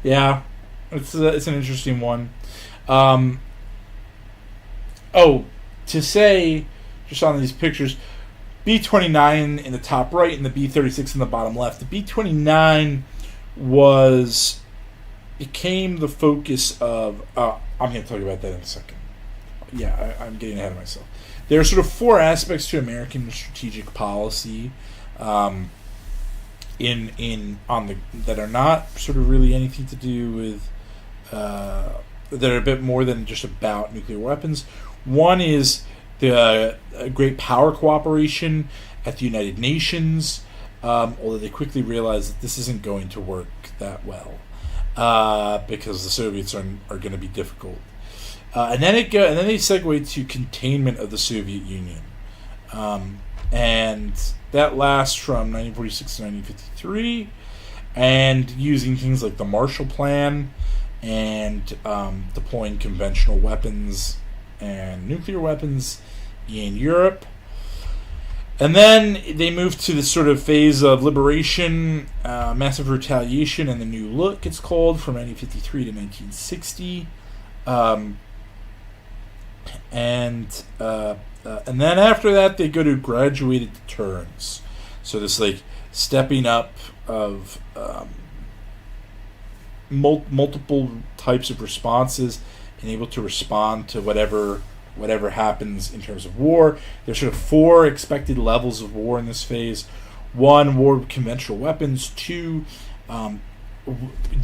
Yeah, it's an interesting one. To say, just on these pictures, B-29 in the top right and the B-36 in the bottom left. The B-29 became the focus of... I'm going to talk about that in a second. Yeah, I'm getting ahead of myself. There are sort of 4 aspects to American strategic policy that are not sort of really anything to do with that are a bit more than just about nuclear weapons. One is the great power cooperation at the United Nations, although they quickly realized that this isn't going to work that well because the Soviets are going to be difficult. And then they segue to containment of the Soviet Union, and that lasts from 1946 to 1953, and using things like the Marshall Plan and deploying conventional weapons and nuclear weapons in Europe. And then they moved to this sort of phase of liberation, massive retaliation, and the New Look, it's called, from 1953 to 1960. And then after that, they go to graduated deterrence. So this stepping up of multiple types of responses and able to respond to whatever happens in terms of war. There's sort of 4 expected levels of war in this phase. 1, war with conventional weapons. 2, the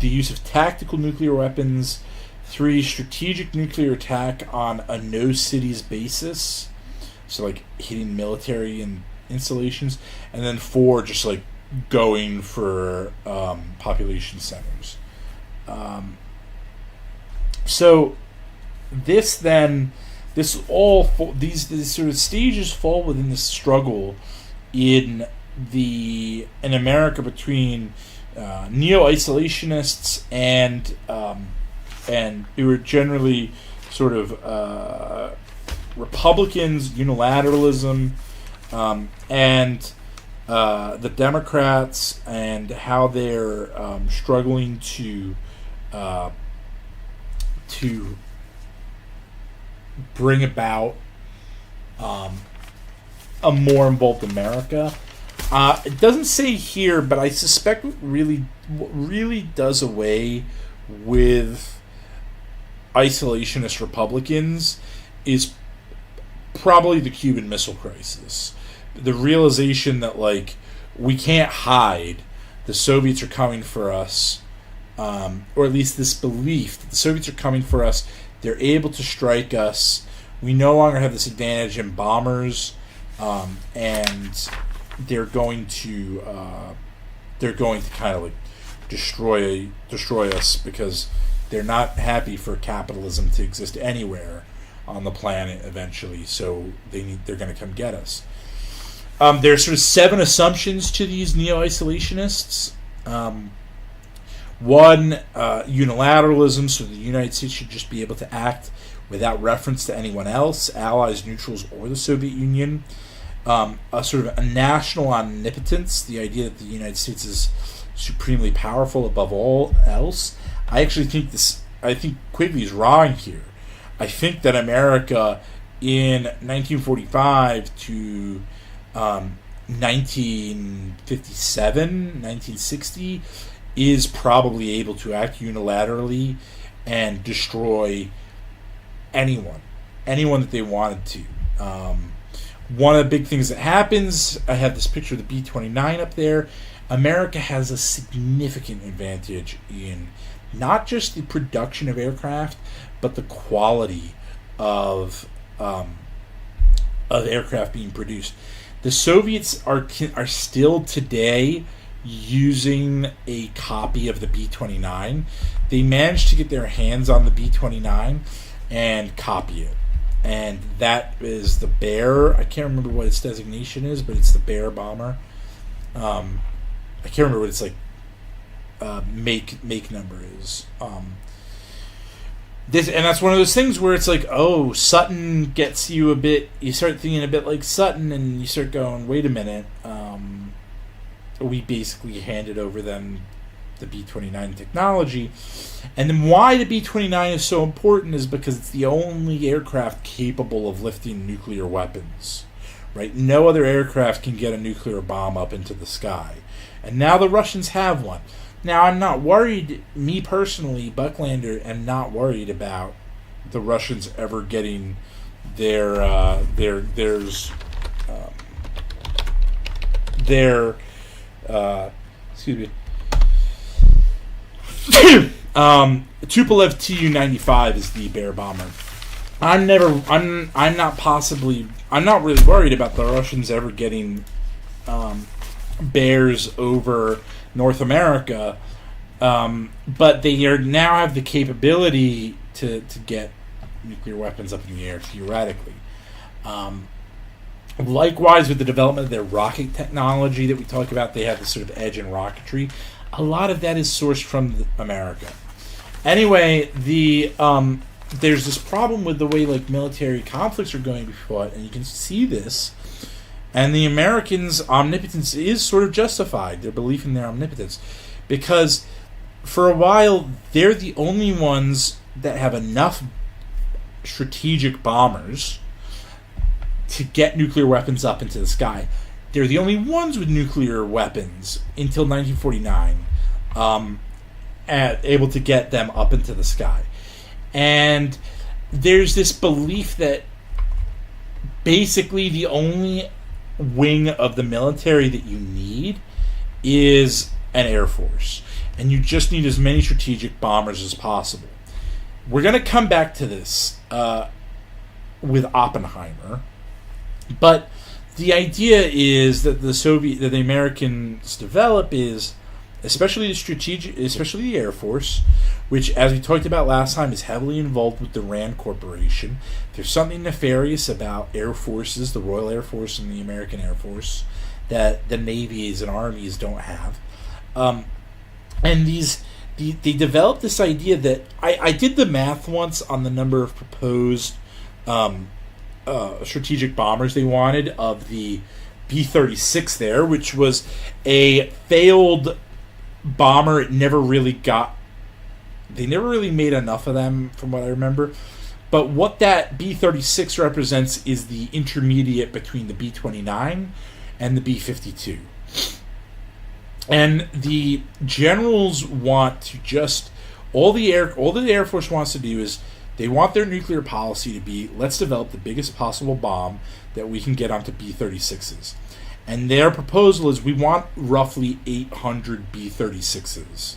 use of tactical nuclear weapons. 3, strategic nuclear attack on a no cities basis, so hitting military and installations. And then 4, just going for population centers. So these sort of stages fall within the struggle in America between neo-isolationists and who were generally sort of Republicans, unilateralism, and the Democrats, and how they're struggling to bring about a more involved America. It doesn't say here, but I suspect what really does away with isolationist Republicans is probably the Cuban Missile Crisis. The realization that, like, we can't hide. The Soviets are coming for us. Or at least this belief that the Soviets are coming for us. They're able to strike us. We no longer have this advantage in bombers. And they're going to kind of, like, destroy us, because they're not happy for capitalism to exist anywhere on the planet eventually, so they're going to come get us. There's sort of 7 assumptions to these neo-isolationists. One, unilateralism, so the United States should just be able to act without reference to anyone else, allies, neutrals, or the Soviet Union. A sort of a national omnipotence, the idea that the United States is supremely powerful above all else. I think Quigley is wrong here. I think that America in 1945 to 1957, 1960 is probably able to act unilaterally and destroy anyone that they wanted to. One of the big things that happens, I have this picture of the B-29 up there. America has a significant advantage in not just the production of aircraft, but the quality of aircraft being produced. The Soviets are still today using a copy of the B-29. They managed to get their hands on the B-29 and copy it. And that is the Bear. I can't remember what its designation is, but it's the Bear bomber. I can't remember what its make number is. And that's one of those things where it's like, oh, Sutton gets you a bit. You start thinking a bit like Sutton, and you start going, wait a minute. We basically handed over them the B-29 technology. And then why the B-29 is so important is because it's the only aircraft capable of lifting nuclear weapons. Right? No other aircraft can get a nuclear bomb up into the sky. And now the Russians have one. Now, I'm not worried, me personally, Bucklander, am not worried about the Russians ever getting their excuse me, Tupolev Tu-95 is the Bear bomber. I'm not really worried about the Russians ever getting Bears over North America, but they now have the capability to get nuclear weapons up in the air, theoretically. Likewise, with the development of their rocket technology that we talk about, they have this sort of edge in rocketry. A lot of that is sourced from America. Anyway, there's this problem with the way, like, military conflicts are going to be fought, and you can see this. And the Americans' omnipotence is sort of justified, their belief in their omnipotence, because for a while they're the only ones that have enough strategic bombers to get nuclear weapons up into the sky. They're the only ones with nuclear weapons until 1949, able to get them up into the sky. And there's this belief that basically the only wing of the military that you need is an air force, and you just need as many strategic bombers as possible. We're going to come back to this with Oppenheimer, but the idea is that the Americans develop is, especially the Air Force, which, as we talked about last time, is heavily involved with the RAND Corporation. There's something nefarious about air forces, the Royal Air Force and the American Air Force, that the navies and armies don't have. And they developed this idea that I did the math once on the number of proposed strategic bombers they wanted of the B-36 there, which was a failed bomber. They never really made enough of them, from what I remember. But what that B-36 represents is the intermediate between the B-29 and the B-52. And the generals want to just all the Air Force wants to do is They want their nuclear policy to be, let's develop the biggest possible bomb that we can get onto B-36s. And their proposal is we want roughly 800 B-36s.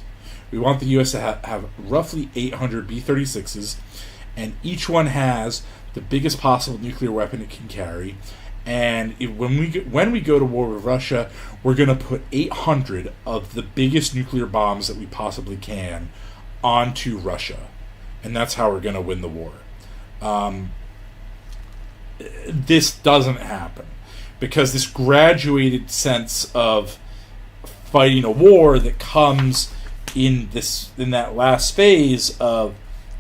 We want the U.S. to have roughly 800 B-36s, and each one has the biggest possible nuclear weapon it can carry. And when we go to war with Russia, we're going to put 800 of the biggest nuclear bombs that we possibly can onto Russia. And that's how we're going to win the war. This doesn't happen because this graduated sense of fighting a war that comes in that last phase of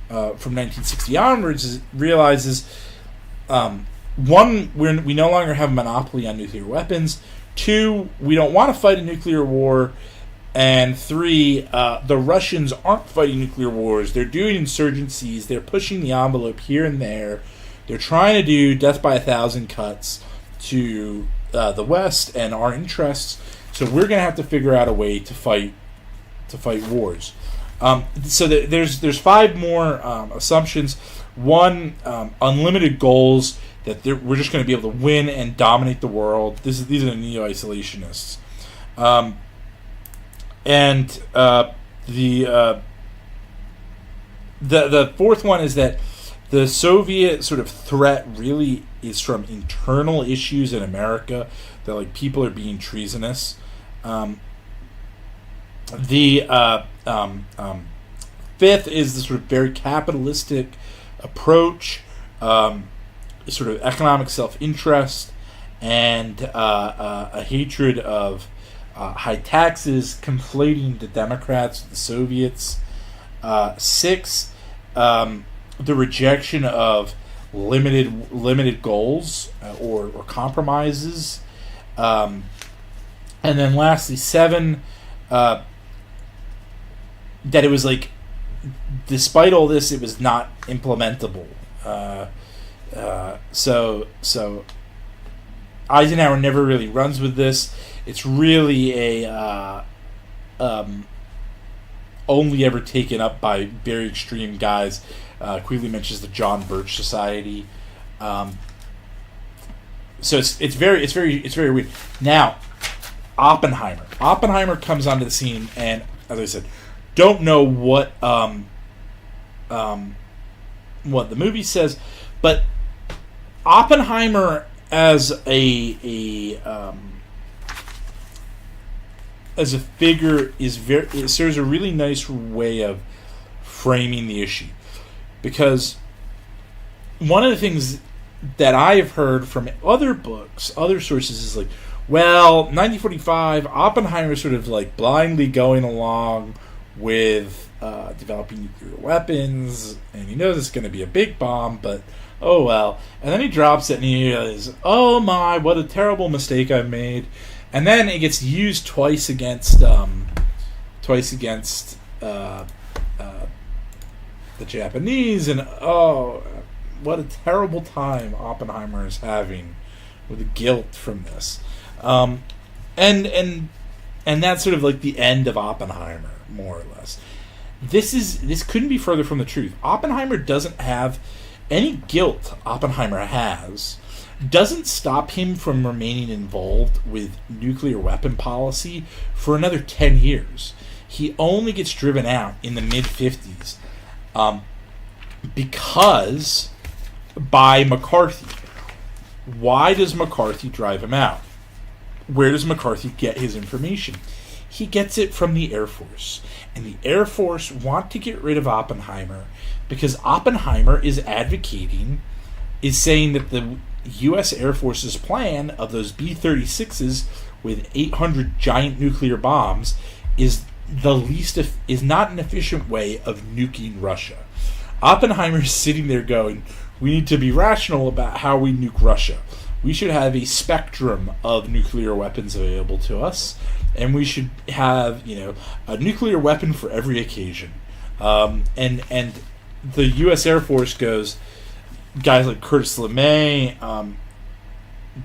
from 1960 onwards realizes, one, we no longer have a monopoly on nuclear weapons. Two, we don't want to fight a nuclear war. And three, the Russians aren't fighting nuclear wars. They're doing insurgencies. They're pushing the envelope here and there. They're trying to do death by 1,000 cuts to the West and our interests. So we're going to have to figure out a way to fight wars. So there's five more assumptions. One, unlimited goals, that we're just going to be able to win and dominate the world. These are the neo-isolationists. And the fourth one is that the Soviet sort of threat really is from internal issues in America, that like people are being treasonous. The fifth is the sort of very capitalistic approach, sort of economic self-interest, and a hatred of high taxes, conflating the Democrats with the Soviets. Six, the rejection of limited goals or compromises. And then lastly, seven, that it was like, despite all this, it was not implementable. So Eisenhower never really runs with this. It's really a only ever taken up by very extreme guys. Quigley mentions the John Birch Society. So it's very weird. Now, Oppenheimer. Oppenheimer comes onto the scene, and as I said, don't know what the movie says, but Oppenheimer as a figure it serves a really nice way of framing the issue, because one of the things that I have heard from other books, other sources, is like, well, 1945, Oppenheimer sort of like blindly going along with developing nuclear weapons, and he knows it's going to be a big bomb, but oh well. And then he drops it, and he realizes, oh my, what a terrible mistake I've made. And then it gets used twice against the Japanese, and oh, what a terrible time Oppenheimer is having with the guilt from this. And that's sort of like the end of Oppenheimer, more or less. This couldn't be further from the truth. Oppenheimer doesn't have any guilt. Oppenheimer doesn't stop him from remaining involved with nuclear weapon policy for another 10 years. He only gets driven out in the mid-50s because by McCarthy. Why does McCarthy drive him out? Where does McCarthy get his information? He gets it from the Air Force. And the Air Force want to get rid of Oppenheimer because Oppenheimer is saying that the U.S. Air Force's plan of those B-36s with 800 giant nuclear bombs is not an efficient way of nuking Russia. Oppenheimer is sitting there going, we need to be rational about how we nuke Russia. We should have a spectrum of nuclear weapons available to us, and we should have, a nuclear weapon for every occasion. And the U.S. Air Force goes, guys like Curtis LeMay,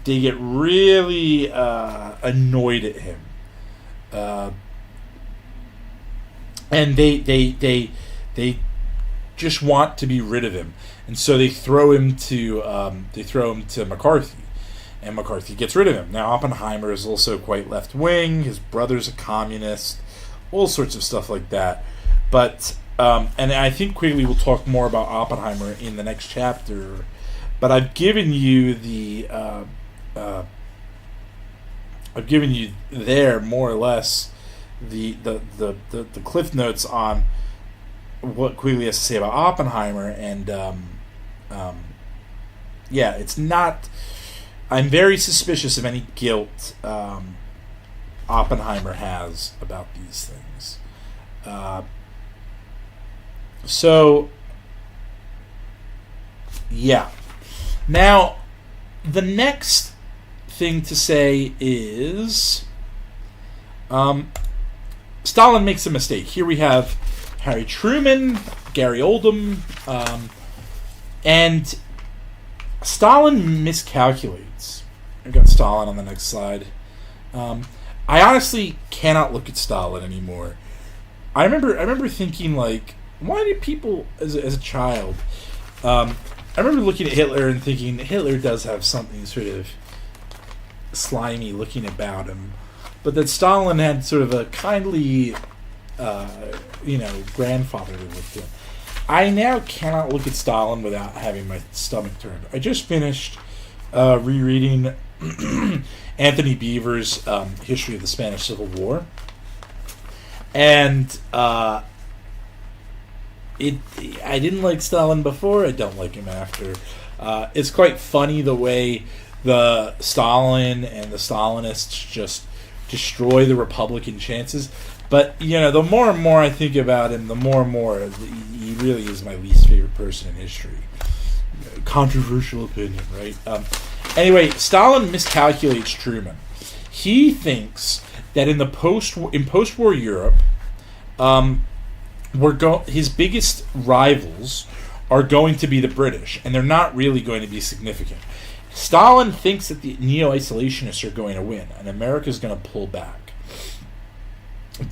they get really annoyed at him, and they just want to be rid of him, and so they throw him to McCarthy, and McCarthy gets rid of him. Now Oppenheimer is also quite left wing. His brother's a communist, all sorts of stuff like that. But and I think Quigley will talk more about Oppenheimer in the next chapter. But I've given you there more or less the cliff notes on what Quigley has to say about Oppenheimer, and it's not. I'm very suspicious of any guilt Oppenheimer has about these things. Now, the next thing to say is Stalin makes a mistake. Here we have Harry Truman, Gary Oldham, and Stalin miscalculates. I've got Stalin on the next slide. I honestly cannot look at Stalin anymore. I remember thinking, like, why did people, as a child, I remember looking at Hitler and thinking Hitler does have something sort of slimy looking about him, but that Stalin had sort of a kindly, grandfather that lived him. I now cannot look at Stalin without having my stomach turned. I just finished rereading Anthony Beevor's History of the Spanish Civil War, and I didn't like Stalin before. I don't like him after. It's quite funny the way the Stalin and the Stalinists just destroy the Republican chances. But, the more and more I think about him, the more and more he really is my least favorite person in history. Controversial opinion, right? Anyway, Stalin miscalculates Truman. He thinks that in post-war Europe, his biggest rivals are going to be the British, and they're not really going to be significant. Stalin thinks that the neo-isolationists are going to win, and America's going to pull back.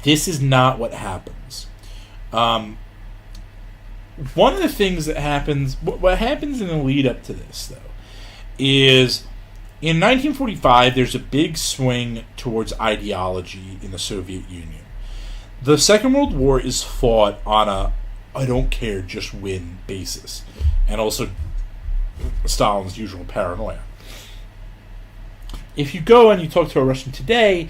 This is not what happens. One of the things that happens, what happens in the lead up to this, though, is in 1945, there's a big swing towards ideology in the Soviet Union. The Second World War is fought on a I don't care, just win basis, and also Stalin's usual paranoia. If you go and you talk to a Russian today,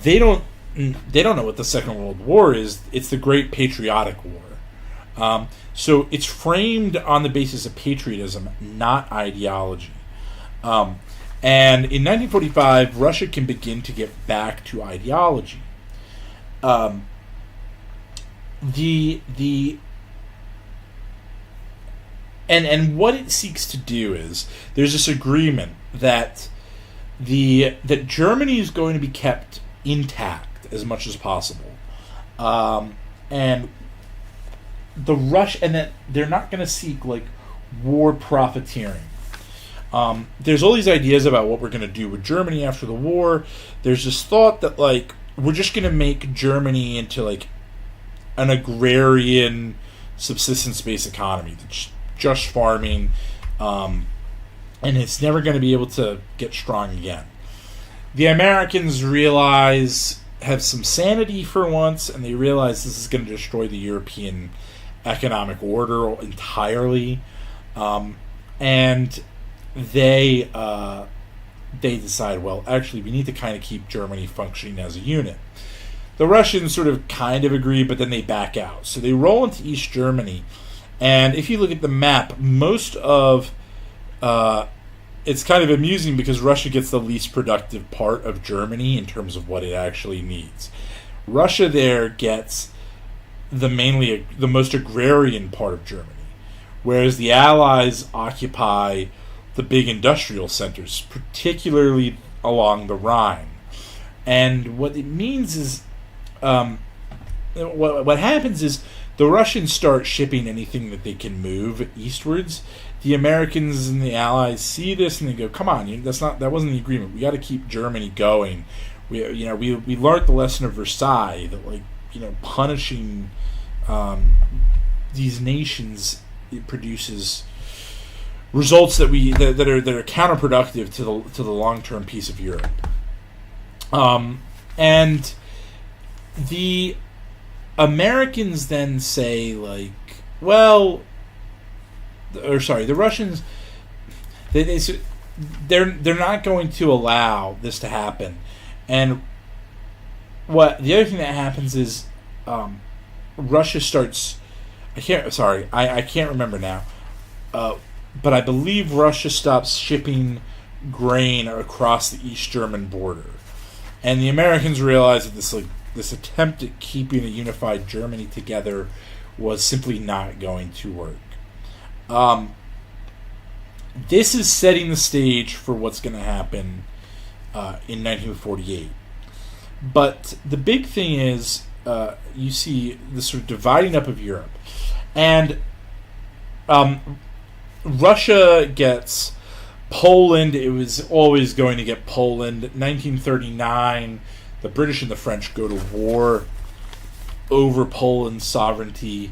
they don't know what the Second World War is. It's the Great Patriotic War. So it's framed on the basis of patriotism, not ideology. And in 1945, Russia can begin to get back to ideology. And what it seeks to do is there's this agreement that that Germany is going to be kept intact as much as possible, and that they're not going to seek like war profiteering. There's all these ideas about what we're going to do with Germany after the war. There's this thought that like we're just going to make Germany into like an agrarian subsistence-based economy that's just farming, and it's never going to be able to get strong again. The Americans have some sanity for once, and they realize this is going to destroy the European economic order entirely, and they decide, well, actually, we need to kind of keep Germany functioning as a unit. The Russians sort of kind of agree, but then they back out. So they roll into East Germany, and if you look at the map, most of it's kind of amusing because Russia gets the least productive part of Germany in terms of what it actually needs. Russia there gets the most agrarian part of Germany, whereas the Allies occupy the big industrial centers, particularly along the Rhine. And what it means is, what happens is the Russians start shipping anything that they can move eastwards. The Americans and the Allies see this and they go, "Come on, that wasn't the agreement. We got to keep Germany going. We learned the lesson of Versailles that punishing these nations, it produces results that are counterproductive to the long-term peace of Europe. And the Americans then say, like, well, the Russians, they're not going to allow this to happen. And the other thing that happens is Russia starts. I can't remember now. But I believe Russia stops shipping grain across the East German border, and the Americans realize that this attempt at keeping a unified Germany together was simply not going to work. This is setting the stage for what's going to happen in 1948. But the big thing is you see this sort of dividing up of Europe, and Russia gets Poland. It was always going to get Poland. 1939, the British and the French go to war over Poland's sovereignty.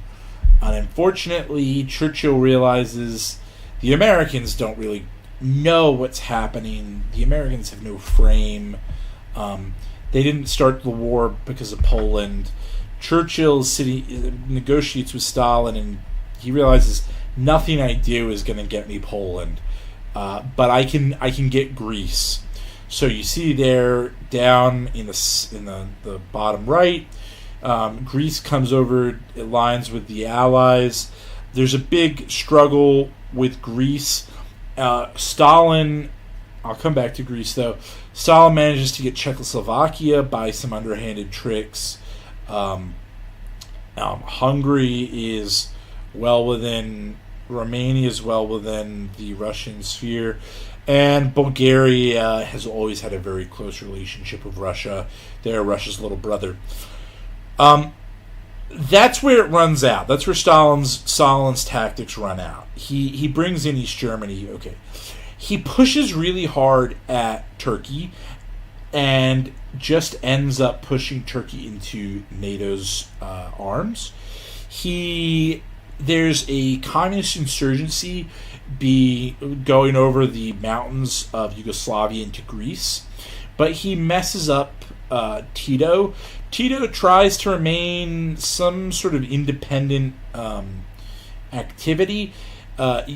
And unfortunately, Churchill realizes the Americans don't really know what's happening. The Americans have no frame. They didn't start the war because of Poland. Churchill negotiates with Stalin, and he realizes nothing I do is going to get me Poland, but I can get Greece. So you see there down in the bottom right, Greece comes over, aligns with the Allies. There's a big struggle with Greece. Stalin, I'll come back to Greece though. Stalin manages to get Czechoslovakia by some underhanded tricks. Hungary is well within. Romania is well within the Russian sphere, and Bulgaria has always had a very close relationship with Russia. They're Russia's little brother. That's where it runs out. That's where Stalin's tactics run out. He brings in East Germany. Okay, he pushes really hard at Turkey, and just ends up pushing Turkey into NATO's arms. There's a communist insurgency going over the mountains of Yugoslavia into Greece, but he messes up Tito. Tito tries to remain some sort of independent activity. The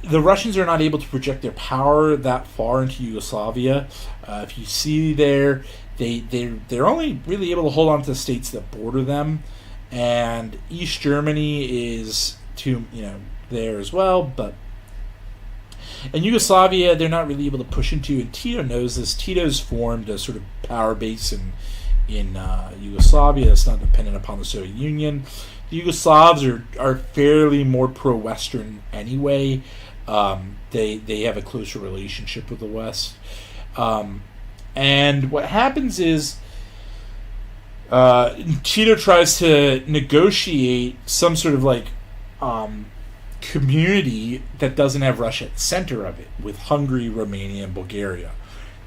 Russians are not able to project their power that far into Yugoslavia. If you see there, they're only really able to hold on to the states that border them. And East Germany is there as well, but in Yugoslavia they're not really able to push into. And Tito knows this. Tito's formed a sort of power base in Yugoslavia. It's not dependent upon the Soviet Union. The Yugoslavs are fairly more pro-Western anyway. They have a closer relationship with the West. And what happens is Tito tries to negotiate some sort of community that doesn't have Russia at the center of it, with Hungary, Romania, and Bulgaria.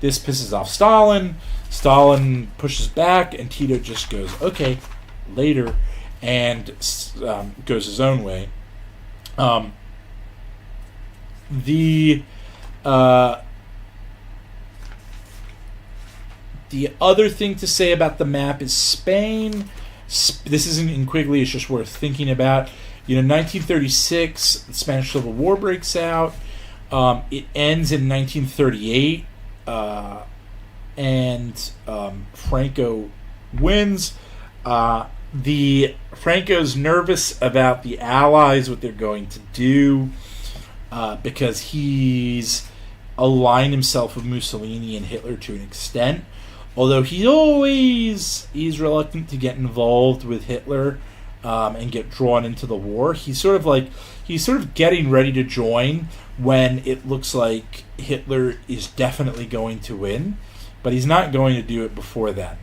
This pisses off Stalin. Stalin pushes back, and Tito just goes, okay, later, and goes his own way. The other thing to say about the map is Spain. This isn't in Quigley, it's just worth thinking about. 1936, the Spanish Civil War breaks out. It ends in 1938, and Franco wins. Franco's nervous about the Allies, what they're going to do, because he's aligned himself with Mussolini and Hitler to an extent. Although he's reluctant to get involved with Hitler and get drawn into the war. He's sort of getting ready to join when it looks like Hitler is definitely going to win, but he's not going to do it before then.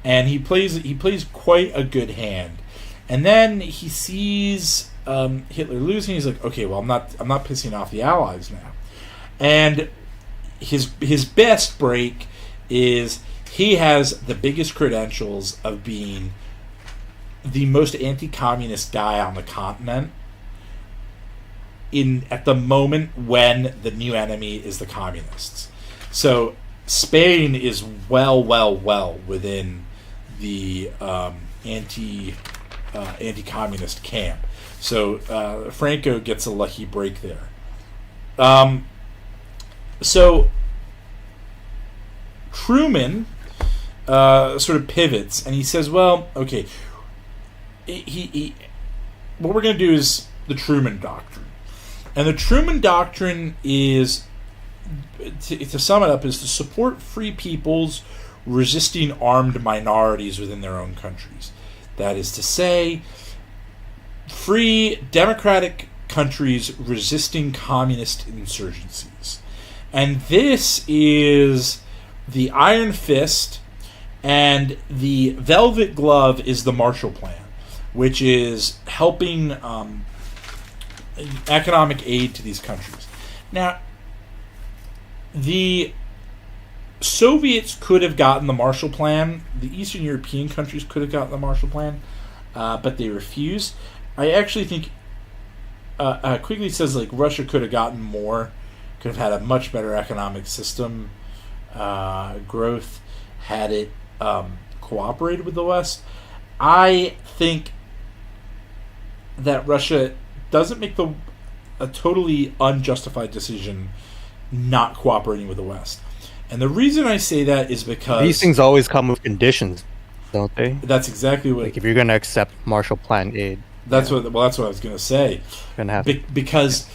And he plays quite a good hand. And then he sees Hitler losing. He's like, okay, well, I'm not pissing off the Allies now. And his best break is he has the biggest credentials of being the most anti-communist guy on the continent at the moment when the new enemy is the communists. So Spain is well within the anti-communist camp. So Franco gets a lucky break there. So Truman sort of pivots, and he says, well, okay, what we're going to do is the Truman Doctrine. And the Truman Doctrine is, to sum it up, is to support free peoples resisting armed minorities within their own countries. That is to say, free democratic countries resisting communist insurgencies. And this is the iron fist, and the velvet glove is the Marshall Plan, which is helping economic aid to these countries. Now, the Soviets could have gotten the Marshall Plan. The Eastern European countries could have gotten the Marshall Plan, but they refused. I actually think Quigley says like Russia could have gotten more, could have had a much better economic system growth had it cooperated with the West. I think that Russia doesn't make a totally unjustified decision not cooperating with the West. And the reason I say that is because these things always come with conditions, don't they? That's exactly what. Like if you're going to accept Marshall Plan aid. That's what I was going to say. Because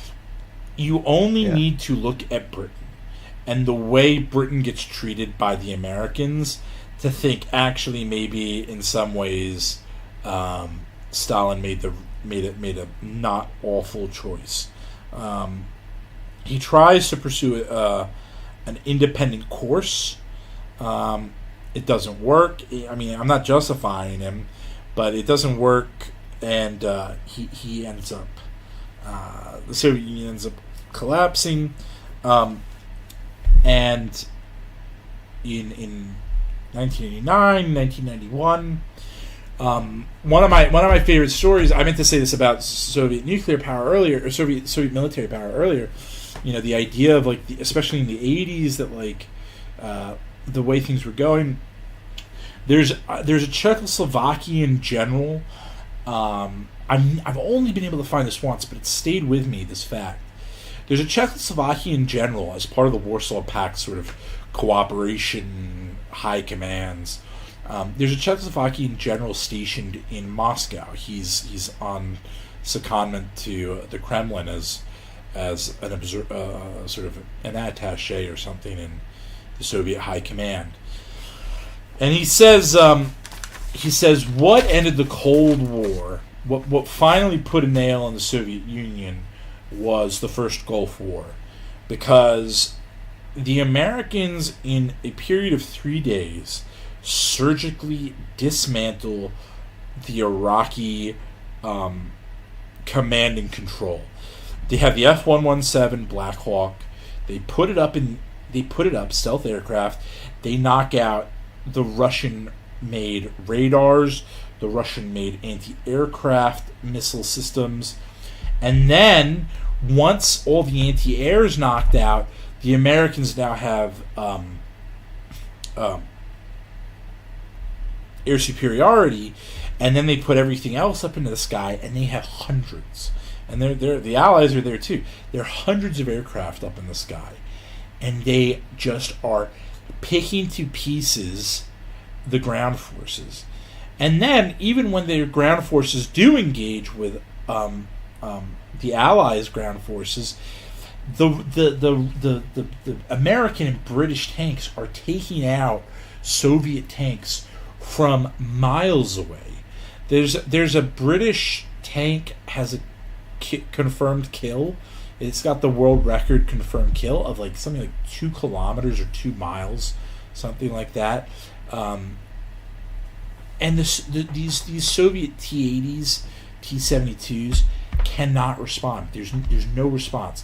you only need to look at Britain and the way Britain gets treated by the Americans to think actually maybe in some ways Stalin made a not awful choice. He tries to pursue an independent course. It doesn't work. I mean, I'm not justifying him, but it doesn't work, and he ends up the Soviet Union ends up collapsing, and in 1989, 1991. One of my favorite stories. I meant to say this about Soviet nuclear power earlier, or Soviet military power earlier. You know, the idea of like, especially in the 80s, that like the way things were going. There's a Czechoslovakian general. I've only been able to find this once, but it stayed with me. This fact. There's a Czechoslovakian general as part of the Warsaw Pact sort of cooperation high commands. There's a Czechoslovakian general stationed in Moscow. He's on secondment to the Kremlin as an sort of an attaché or something in the Soviet high command. And he says what ended the Cold War, what finally put a nail in the Soviet Union was the first Gulf War, because the Americans in a period of 3 days surgically dismantle the Iraqi command and control. They have the F-117 Black Hawk. They put it up stealth aircraft. They knock out the Russian-made radars, the Russian-made anti-aircraft missile systems, and then once all the anti-air is knocked out, the Americans now have air superiority, and then they put everything else up into the sky, and they have hundreds. And the Allies are there too. There are hundreds of aircraft up in the sky, and they just are picking to pieces the ground forces. And then, even when their ground forces do engage with the Allies' ground forces, the American and British tanks are taking out Soviet tanks from miles away. There's a British tank has a confirmed kill. It's got the world record confirmed kill of like something like 2 kilometers or 2 miles, something like that. And these Soviet T-80s, T-72s cannot respond. There's no response.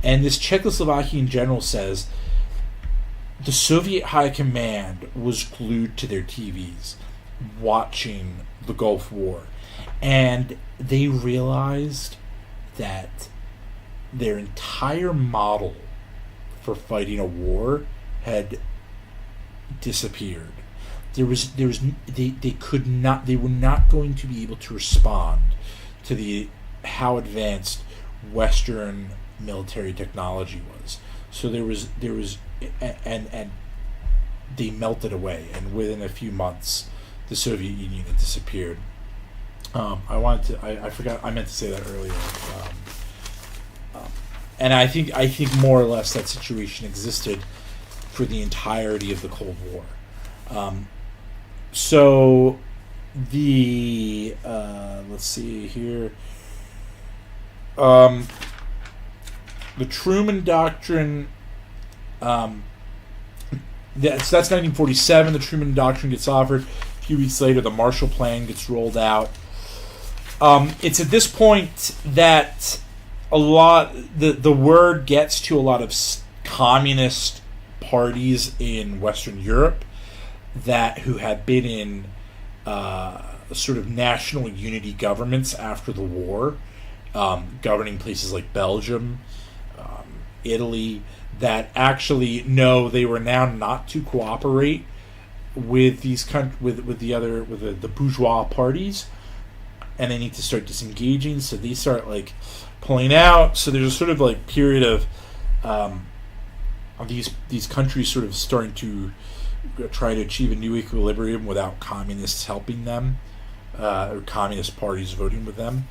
And this Czechoslovakian general says the Soviet high command was glued to their TVs. watching the Gulf War, and they realized that their entire model for fighting a war had disappeared. They could not, they were not going to be able to respond to how advanced Western military technology was. So there was and they melted away, and within a few months the Soviet Union had disappeared. I forgot, I meant to say that earlier. And I think more or less that situation existed for the entirety of the Cold War. So the let's see here. The Truman Doctrine. That's 1947. The Truman Doctrine gets offered. A few weeks later, the Marshall Plan gets rolled out. It's at this point that the word gets to a lot of communist parties in Western Europe who had been in sort of national unity governments after the war, governing places like Belgium, Italy, that actually know they were now not to cooperate with the bourgeois parties, and they need to start disengaging. So they start like pulling out. So there's a sort of like period of these countries sort of starting to try to achieve a new equilibrium without communists helping them, or communist parties voting with them.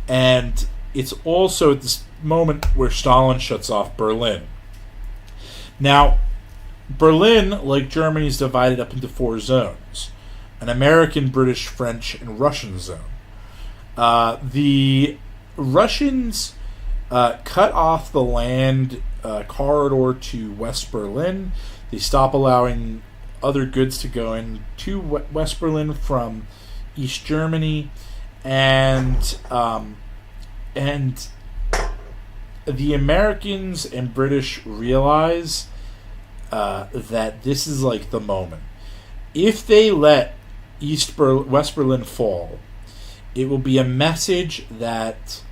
And it's also at this moment where Stalin shuts off Berlin. Now, Berlin, like Germany, is divided up into 4 zones: an American, British, French, and Russian zone. The Russians cut off the land corridor to West Berlin. They stop allowing other goods to go into West Berlin from East Germany, and the Americans and British realize that this is like the moment. If they let West Berlin fall, it will be a message that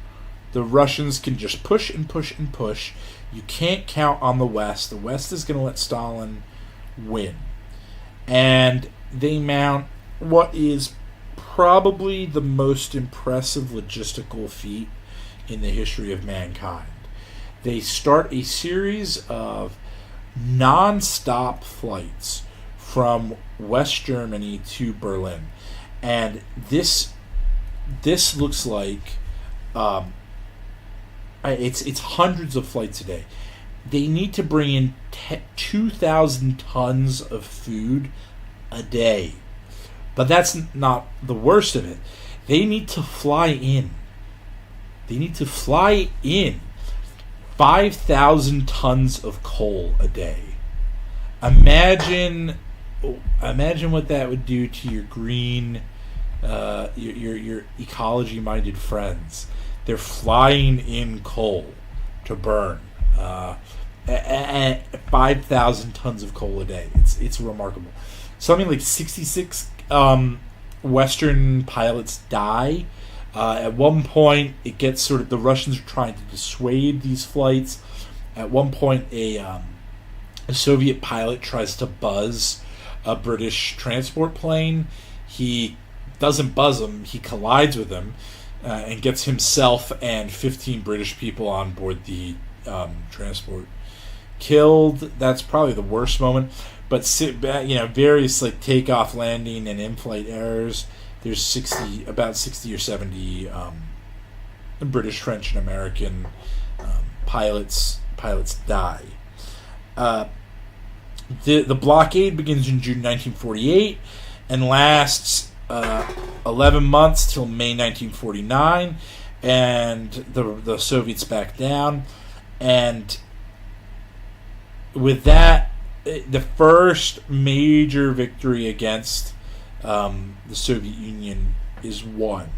the Russians can just push and push and push. You can't count on the West. The West is going to let Stalin win. And they mount what is probably the most impressive logistical feat in the history of mankind. They start a series of non-stop flights from West Germany to Berlin. And this looks like it's hundreds of flights a day. They need to bring in 2,000 tons of food a day. But that's not the worst of it. They need to fly in 5,000 tons of coal a day. Imagine what that would do to your green, your ecology-minded friends. They're flying in coal to burn. 5,000 tons of coal a day. It's remarkable. Something like 66 Western pilots die. At one point, it gets sort of, the Russians are trying to dissuade these flights. At one point, a Soviet pilot tries to buzz a British transport plane. He doesn't buzz him. He collides with him and gets himself and 15 British people on board the transport killed. That's probably the worst moment. But various like takeoff, landing, and in-flight errors. There's about 60 or 70 British, French, and American pilots die. The blockade begins in June 1948 and lasts 11 months till May 1949, and the Soviets back down. And with that, the first major victory against the Soviet Union is won.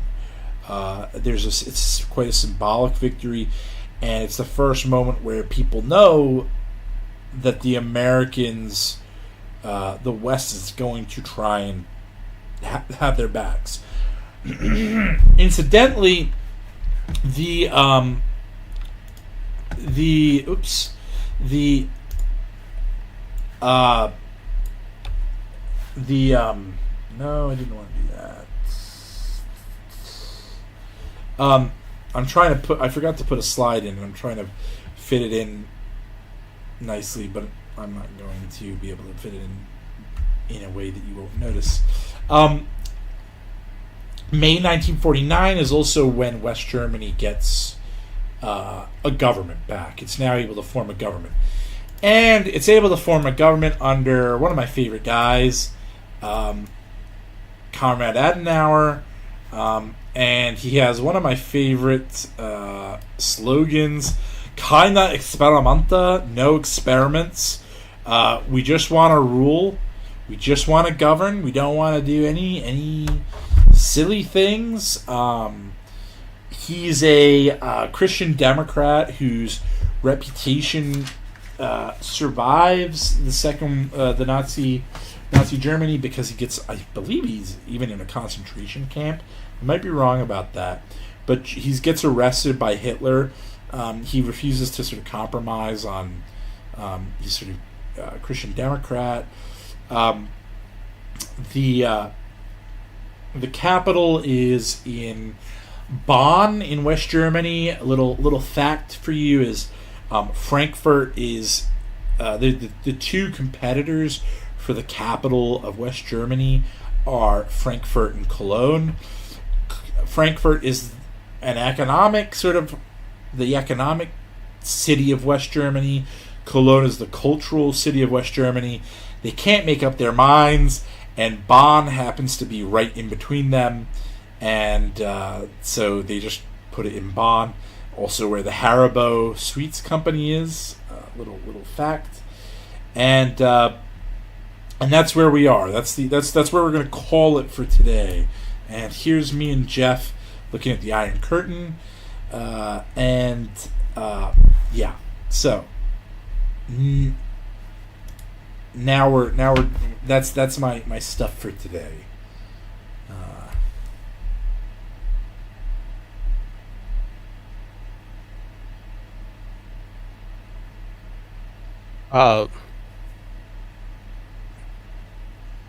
It's quite a symbolic victory, and it's the first moment where people know that the Americans the West is going to try and have their backs. Incidentally, the no, I didn't want to do that. I forgot to put a slide in, and I'm trying to fit it in nicely, but I'm not going to be able to fit it in a way that you won't notice. May 1949 is also when West Germany gets a government back. It's now able to form a government. And it's able to form a government under one of my favorite guys, Konrad Adenauer, and he has one of my favorite slogans, Keine Experimenta, no experiments. We just want to rule. We just want to govern. We don't want to do any silly things. He's a Christian Democrat whose reputation survives the Nazi Germany, because he gets, I believe he's even in a concentration camp. I might be wrong about that, but he gets arrested by Hitler. He refuses to sort of compromise on. He's sort of Christian Democrat. The capital is in Bonn in West Germany. A little fact for you is Frankfurt is the two competitors for the capital of West Germany are Frankfurt and Cologne. Frankfurt is an economic the economic city of West Germany. Cologne is the cultural city of West Germany. They can't make up their minds, and Bonn happens to be right in between them, and so they just put it in Bonn. Also, where the Haribo Sweets Company is, little fact, and that's where we are. That's where we're going to call it for today. And here's me and Jeff looking at the Iron Curtain, yeah. So now we're that's my stuff for today.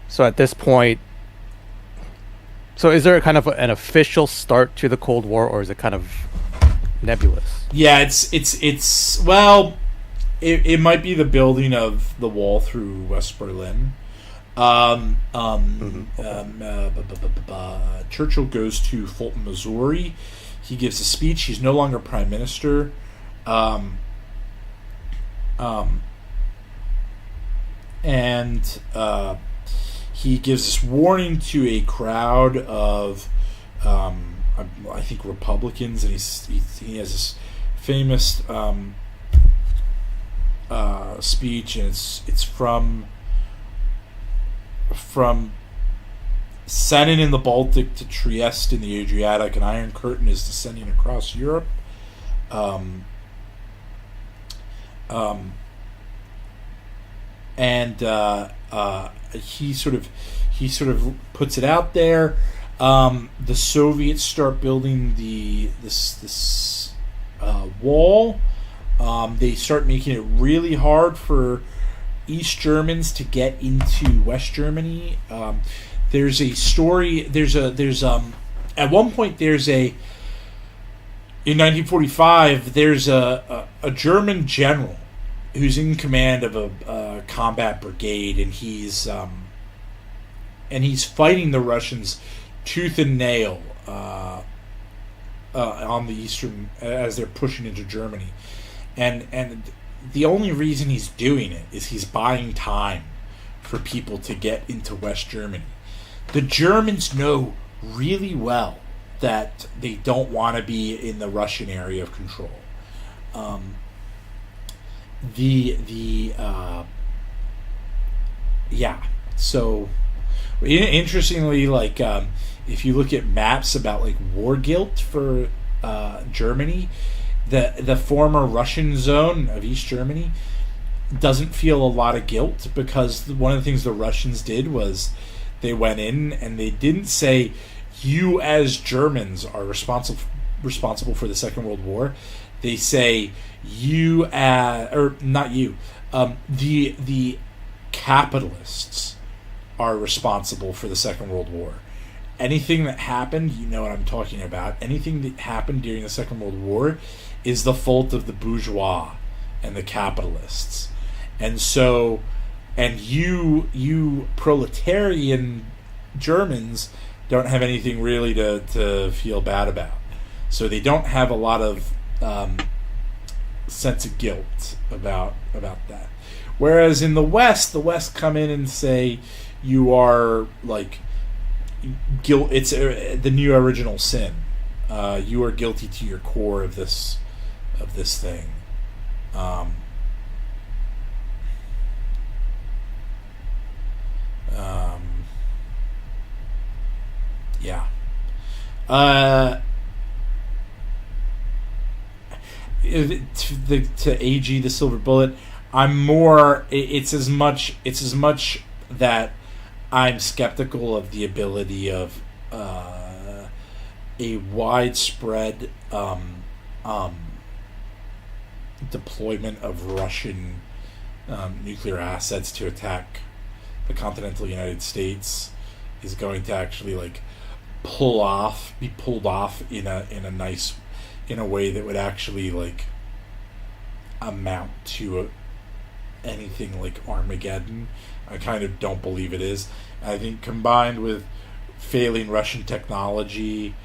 So at this point, so is there a kind of an official start to the Cold War, or is it kind of nebulous? Yeah, it's well, it might be the building of the wall through West Berlin. Churchill goes to Fulton, Missouri. He gives a speech. He's no longer prime minister. He gives this warning to a crowd of, I think, Republicans, and he has this famous speech, and it's from Senin in the Baltic to Trieste in the Adriatic. An Iron Curtain is descending across Europe. He sort of puts it out there. The Soviets start building this wall. They start making it really hard for East Germans to get into West Germany. There's a story. At one point in 1945 there's a German general who's in command of a combat brigade, and he's fighting the Russians tooth and nail on the eastern, as they're pushing into Germany, and the only reason he's doing it is he's buying time for people to get into West Germany. The Germans know really well that they don't want to be in the Russian area of control. So interestingly, like, if you look at maps about like war guilt for Germany, the former Russian zone of East Germany, doesn't feel a lot of guilt, because one of the things the Russians did was they went in and they didn't say, you as Germans are responsible for the Second World War. They say, you or not you, the capitalists are responsible for the Second World War. Anything that happened, you know what I'm talking about, anything that happened during the Second World War is the fault of the bourgeois and the capitalists. And so, and you proletarian Germans don't have anything really to feel bad about. So they don't have a lot of sense of guilt about that. Whereas in the West come in and say, you are like guilt. It's the new original sin. You are guilty to your core of this thing. Yeah. To AG the Silver Bullet, I'm more. It's as much that I'm skeptical of the ability of a widespread deployment of Russian nuclear assets to attack the continental United States is going to actually like be pulled off in a way that would actually like amount to anything like Armageddon. I kind of don't believe it is. I think combined with failing Russian technology,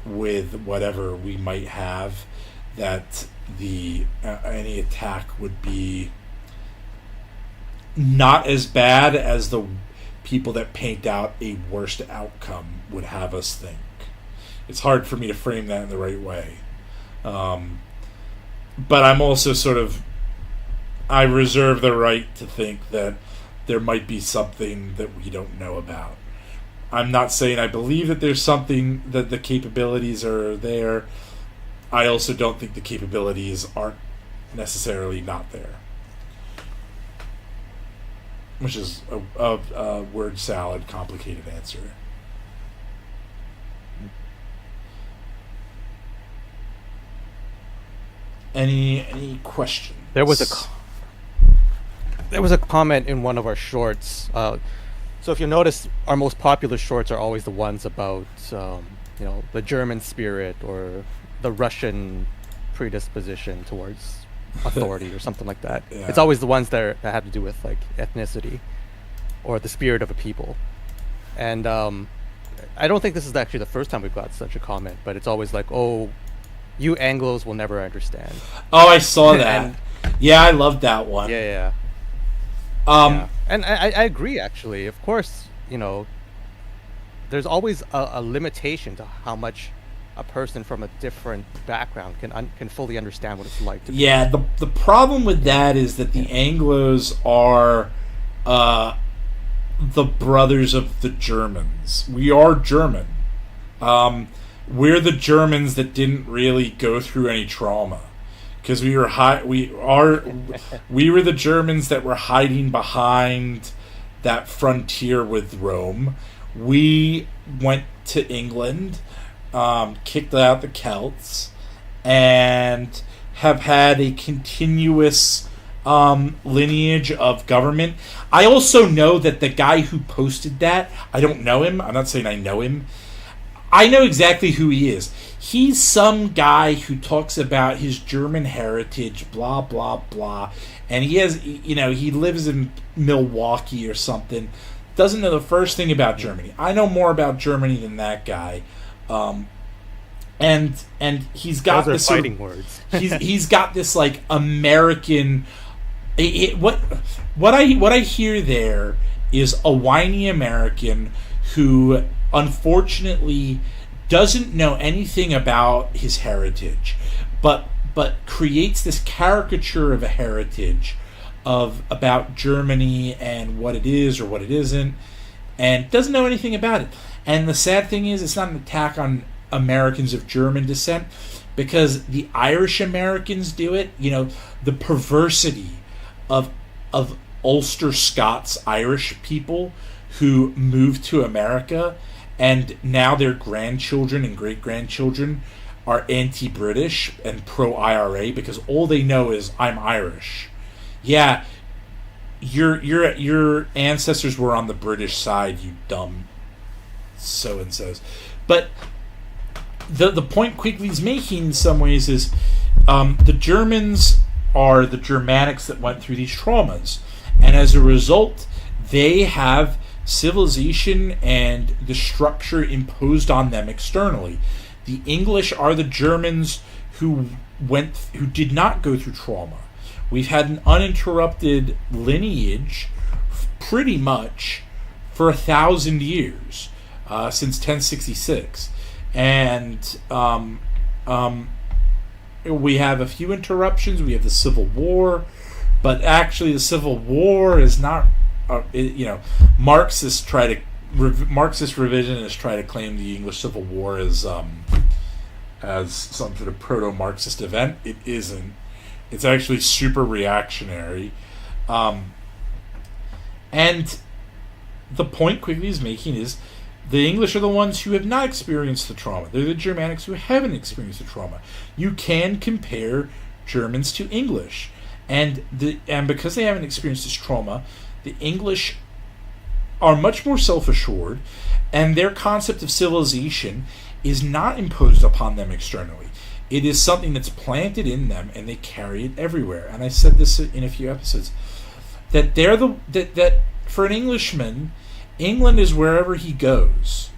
with whatever we might have, that the any attack would be not as bad as the people that paint out a worst outcome would have us think. It's hard for me to frame that in the right way. But I'm also I reserve the right to think that there might be something that we don't know about. I'm not saying I believe that there's something, that the capabilities are there. I also don't think the capabilities aren't necessarily not there. Which is a word salad, complicated answer. Any questions? There was a comment in one of our shorts. So if you notice, our most popular shorts are always the ones about the German spirit or the Russian predisposition towards authority or something like that. Yeah. It's always the ones that have to do with like ethnicity or the spirit of a people. And I don't think this is actually the first time we've got such a comment, but it's always like, oh, you Anglos will never understand. Oh, I saw that. Yeah, I loved that one. Yeah. Yeah. And I agree, actually. Of course, there's always a limitation to how much a person from a different background can fully understand what it's like to be. Yeah, the problem with that is that the Anglos are the brothers of the Germans. We are German. We're the Germans that didn't really go through any trauma, because we were the Germans that were hiding behind that frontier with Rome. We went to England, kicked out the Celts, and have had a continuous lineage of government. I also know that the guy who posted that, I don't know him. I'm not saying I know him. I know exactly who he is. He's some guy who talks about his German heritage, blah, blah, blah. And he has, he lives in Milwaukee or something. Doesn't know the first thing about Germany. I know more about Germany than that guy. And he's got those this are fighting words. he's got this like American. What I hear there is a whiny American who unfortunately doesn't know anything about his heritage, but creates this caricature of a heritage about Germany and what it is or what it isn't, and doesn't know anything about it. And the sad thing is, it's not an attack on Americans of German descent, because the Irish Americans do it. The perversity of of Ulster Scots Irish people who moved to America, and now their grandchildren and great grandchildren are anti-British and pro-IRA because all they know is I'm Irish. Yeah, your ancestors were on the British side, you dumb so and so's. But the point Quigley's making in some ways is the Germans are the Germanics that went through these traumas, and as a result, they have civilization and the structure imposed on them externally. The English are the Germans who did not go through trauma. We've had an uninterrupted lineage, pretty much, for 1,000 years, since 1066, and we have a few interruptions. We have the Civil War, but actually, the Civil War is not. Marxist revisionists try to claim the English Civil War as some sort of proto-Marxist event. It isn't. It's actually super reactionary, and the point Quigley is making is the English are the ones who have not experienced the trauma. They're the Germanics who haven't experienced the trauma. You can compare Germans to English, and because they haven't experienced this trauma, the English are much more self-assured, and their concept of civilization is not imposed upon them externally. It is something that's planted in them, and they carry it everywhere. And I said this in a few episodes, that that for an Englishman, England is wherever he goes,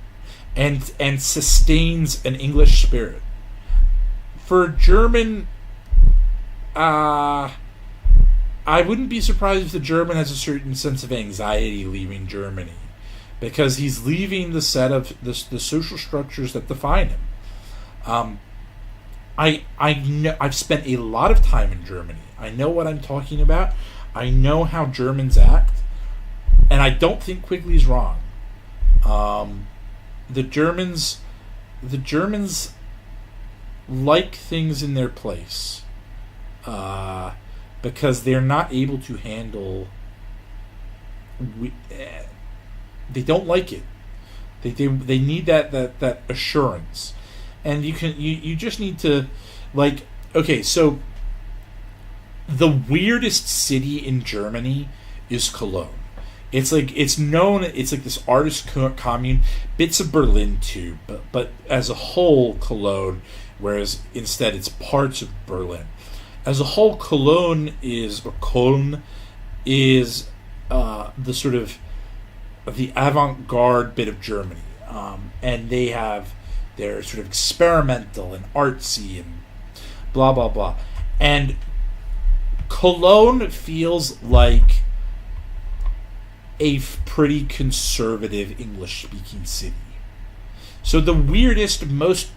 and sustains an English spirit. For a German, I wouldn't be surprised if the German has a certain sense of anxiety leaving Germany, because he's leaving the set of the social structures that define him. I know, I've spent a lot of time in Germany. I know what I'm talking about. I know how Germans act, and I don't think Quigley's wrong. The Germans like things in their place. Because they're not able to handle. They don't like it. They need that assurance, and you just need to, like, okay. So the weirdest city in Germany is Cologne. It's like it's like this artist commune. Bits of Berlin too, but as a whole Cologne, whereas instead it's parts of Berlin. As a whole, Cologne is the sort of the avant-garde bit of Germany, and they're sort of experimental and artsy and blah blah blah. And Cologne feels like a pretty conservative English-speaking city. So the weirdest, most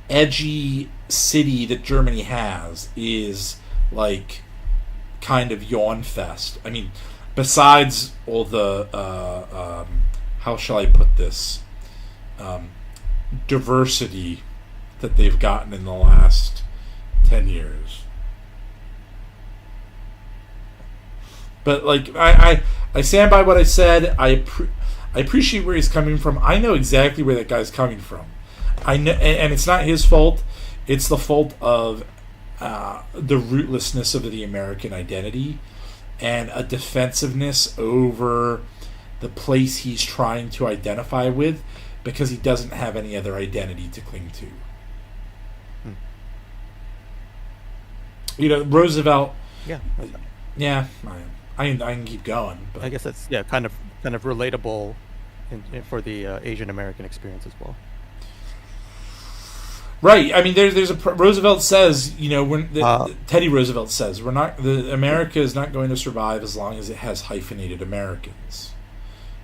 edgy city that Germany has is like kind of yawn fest. I mean, besides all the how shall I put this, diversity that they've gotten in the last 10 years. But like I stand by what I said. I appreciate where he's coming from. I know exactly where that guy's coming from. I know, and it's not his fault. It's the fault of the rootlessness of the American identity and a defensiveness over the place he's trying to identify with, because he doesn't have any other identity to cling to. Roosevelt. Yeah. Yeah, I can keep going. But I guess that's kind of relatable for the Asian American experience as well. Right. I mean, there's Roosevelt says, Teddy Roosevelt says, America is not going to survive as long as it has hyphenated Americans.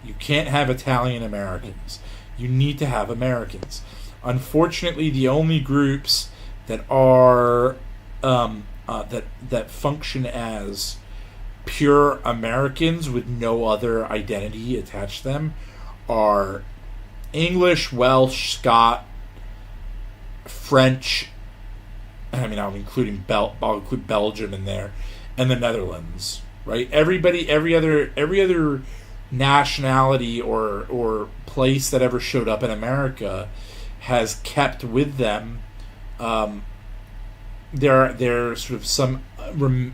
You can't have Italian Americans. You need to have Americans. Unfortunately, the only groups that are that function as pure Americans with no other identity attached to them are English, Welsh, Scot, French. I mean, I'll include Belgium in there, and the Netherlands, right? Every other nationality or place that ever showed up in America has kept with them their sort of some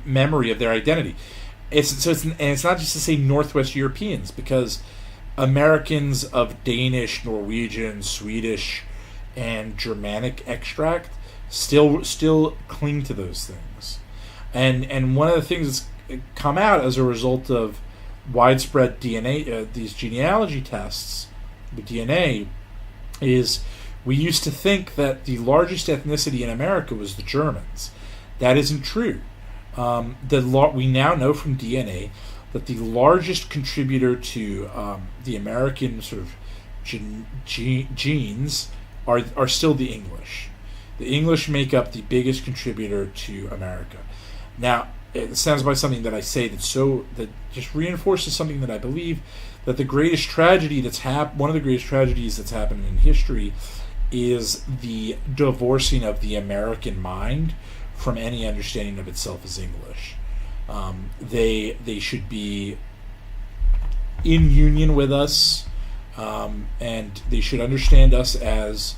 memory of their identity. It's not just to say Northwest Europeans, because Americans of Danish, Norwegian, Swedish, and Germanic extract still cling to those things, and one of the things that's come out as a result of widespread DNA, these genealogy tests with DNA, is we used to think that the largest ethnicity in America was the Germans. That isn't true. We now know from DNA that the largest contributor to the American sort of genes are still the English. The English make up the biggest contributor to America. Now, it stands by something that I say that just reinforces something that I believe, that the greatest tragedy one of the greatest tragedies that's happened in history is the divorcing of the American mind from any understanding of itself as English. They should be in union with us, and they should understand us as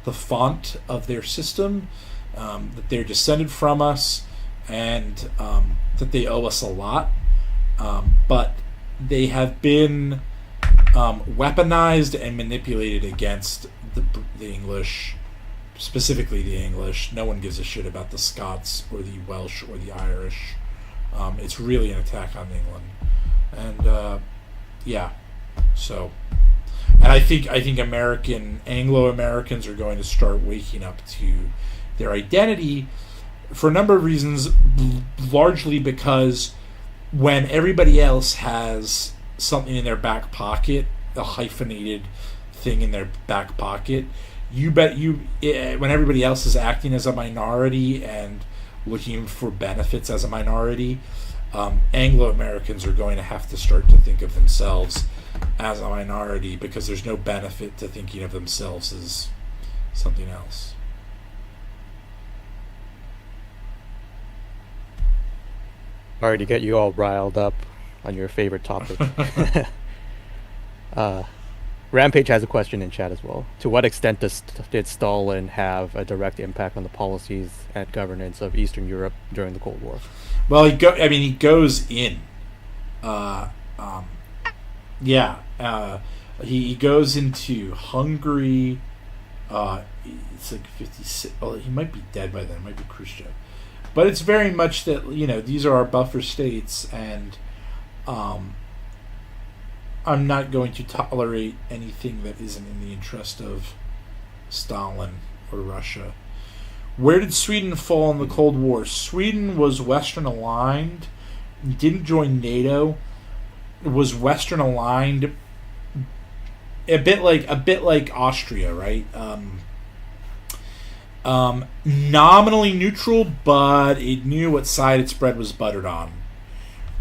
the font of their system, that they're descended from us, and that they owe us a lot. But they have been weaponized and manipulated against the English, specifically the English. No one gives a shit about the Scots or the Welsh or the Irish. It's really an attack on England, and so. And I think Anglo-Americans are going to start waking up to their identity for a number of reasons, largely because when everybody else has something in their back pocket, a hyphenated thing in their back pocket, when everybody else is acting as a minority and looking for benefits as a minority, Anglo-Americans are going to have to start to think of themselves as a minority, because there's no benefit to thinking of themselves as something else. Sorry to get you all riled up on your favorite topic. Rampage has a question in chat as well. To what extent did Stalin have a direct impact on the policies and governance of Eastern Europe during the Cold War? Well, he goes in. He goes into Hungary. It's like 56. Well, he might be dead by then. It might be Khrushchev. But it's very much that, these are our buffer states, and I'm not going to tolerate anything that isn't in the interest of Stalin or Russia. Where did Sweden fall in the Cold War? Sweden was Western aligned, didn't join NATO, was Western aligned, a bit like Austria, right? Nominally neutral, but it knew what side its bread was buttered on.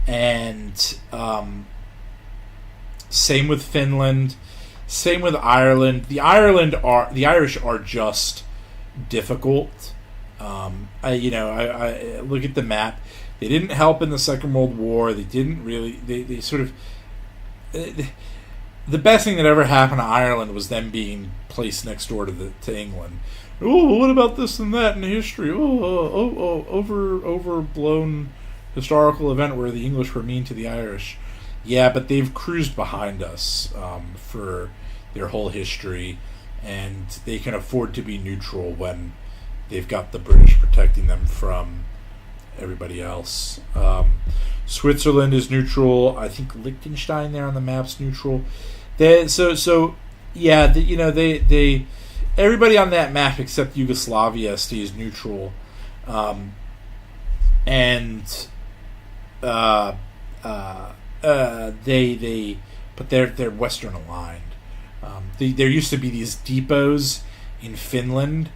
And same with Finland, same with Ireland. The Irish are just difficult. I look at the map. They didn't help in the Second World War. They didn't really. They sort of. The best thing that ever happened to Ireland was them being placed next door to England. Oh, what about this and that in history? Overblown historical event where the English were mean to the Irish. Yeah, but they've cruised behind us for their whole history, and they can afford to be neutral when they've got the British protecting them from everybody else. Switzerland is neutral. I think Liechtenstein there on the map's neutral. Everybody on that map except Yugoslavia stays neutral, but they're Western aligned. There used to be these depots in Finland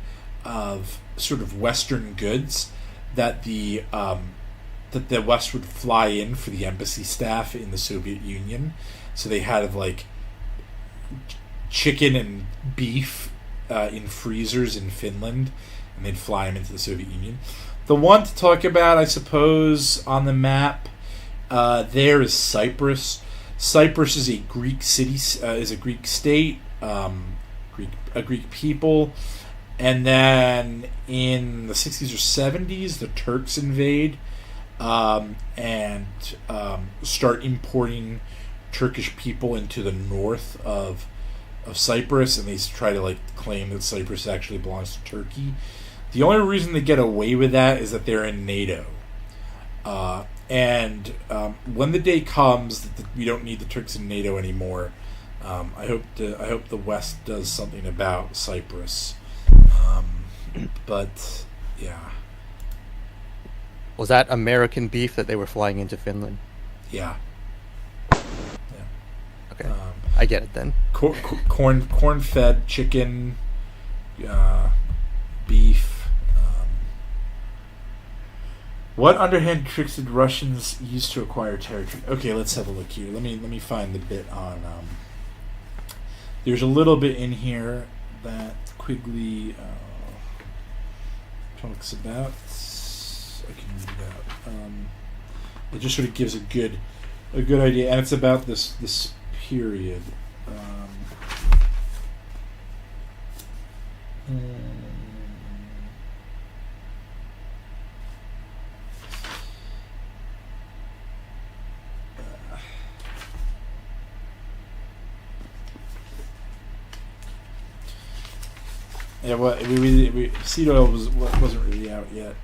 of sort of Western goods that the West would fly in for the embassy staff in the Soviet Union. So they had like chicken and beef in freezers in Finland, and they'd fly them into the Soviet Union. The one to talk about, I suppose, on the map there is Cyprus. Cyprus is a Greek city, is a Greek state, a Greek people, and then in the 60s or 70s, the Turks invade and start importing Turkish people into the north of Cyprus, and they try to claim that Cyprus actually belongs to Turkey. The only reason they get away with that is that they're in NATO. And when the day comes that we don't need the Turks in NATO anymore, I hope the West does something about Cyprus. But yeah, Was that American beef that they were flying into Finland? yeah. Okay, I get it then. Corn-fed chicken, beef. What underhand tricks did Russians use to acquire territory? Okay, let's have a look here. Let me find the bit on. There's a little bit in here that Quigley talks about. I can read it out. It just sort of gives a good idea, and it's about this period. Yeah, well, Seed Oil wasn't really out yet.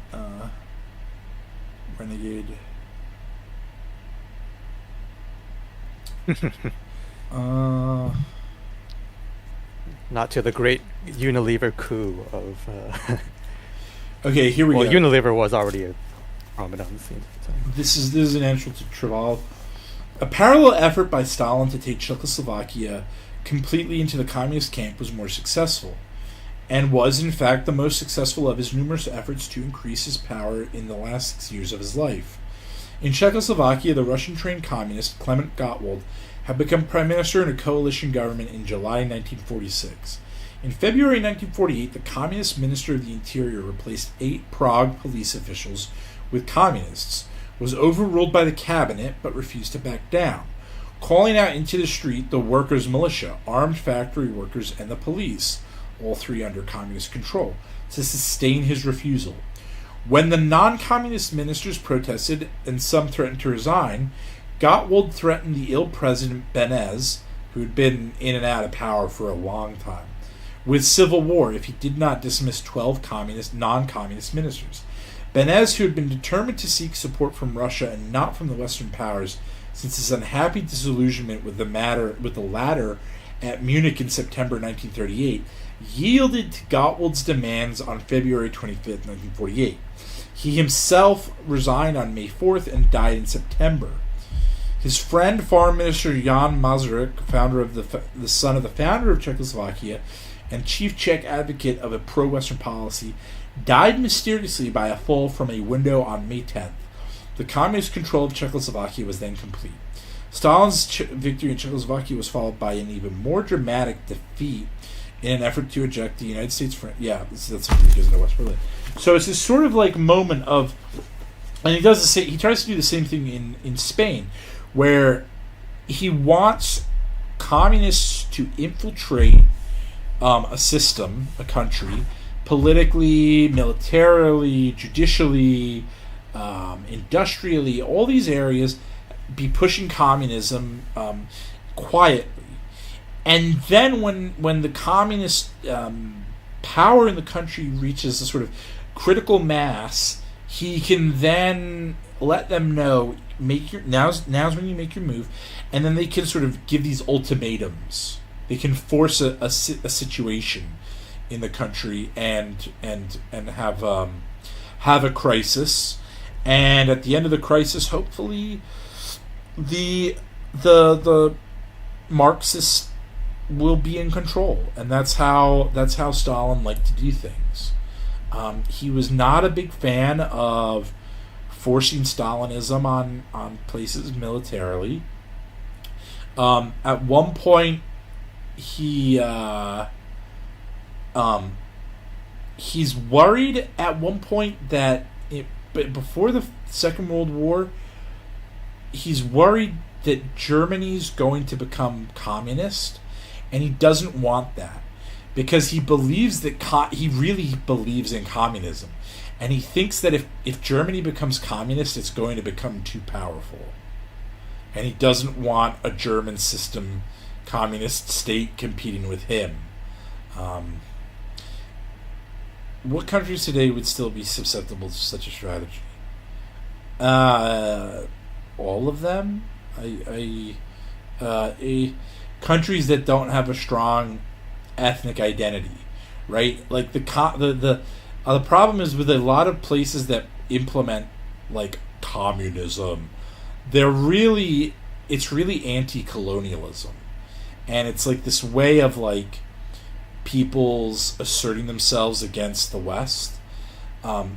Renegade. Not to the great Unilever coup of. Okay, here we Well, go. Unilever was already a prominent on the scene at the time. This is an entry to Traval. A parallel effort by Stalin to take Czechoslovakia completely into the communist camp was more successful, and was in fact the most successful of his numerous efforts to increase his power in the last 6 years of his life. In Czechoslovakia, the Russian-trained communist Klement Gottwald had become prime minister in a coalition government in July 1946. In February 1948, the communist minister of the interior replaced 8 Prague police officials with communists, was overruled by the cabinet but refused to back down, calling out into the street the workers' militia, armed factory workers, and the police, all three under communist control, to sustain his refusal. When the non-communist ministers protested and some threatened to resign, Gottwald threatened the ill president Benez, who had been in and out of power for a long time, with civil war if he did not dismiss 12 non-communist ministers. Benez, who had been determined to seek support from Russia and not from the Western powers, since his unhappy disillusionment with the latter at Munich in September 1938, yielded to Gottwald's demands on February 25, 1948. He himself resigned on May 4th and died in September. His friend, Foreign Minister Jan Masaryk, the son of the founder of Czechoslovakia and chief Czech advocate of a pro-Western policy, died mysteriously by a fall from a window on May 10th. The communist control of Czechoslovakia was then complete. Stalin's victory in Czechoslovakia was followed by an even more dramatic defeat in an effort to eject the United States from... Yeah, that's something he does in West Berlin. So it's this sort of moment of... And he tries to do the same thing in Spain, where he wants communists to infiltrate a system, a country, politically, militarily, judicially, industrially, all these areas, be pushing communism quietly. And then when the communist power in the country reaches a sort of critical mass, he can then let them know, now's when you make your move, and then they can sort of give these ultimatums. They can force a situation in the country and have a crisis, and at the end of the crisis, hopefully, the Marxists will be in control, and that's how Stalin liked to do things. He was not a big fan of forcing Stalinism on places militarily. At one point, he's worried at one point that but before the Second World War, he's worried that Germany's going to become communist, and he doesn't want that because he believes that he really believes in communism, and he thinks that if Germany becomes communist, it's going to become too powerful, and he doesn't want a German system communist state competing with him. What countries today would still be susceptible to such a strategy? All of them. Countries that don't have a strong ethnic identity, right? Like the problem is with a lot of places that implement like communism, it's really anti-colonialism, and it's like this way of like people's asserting themselves against the West.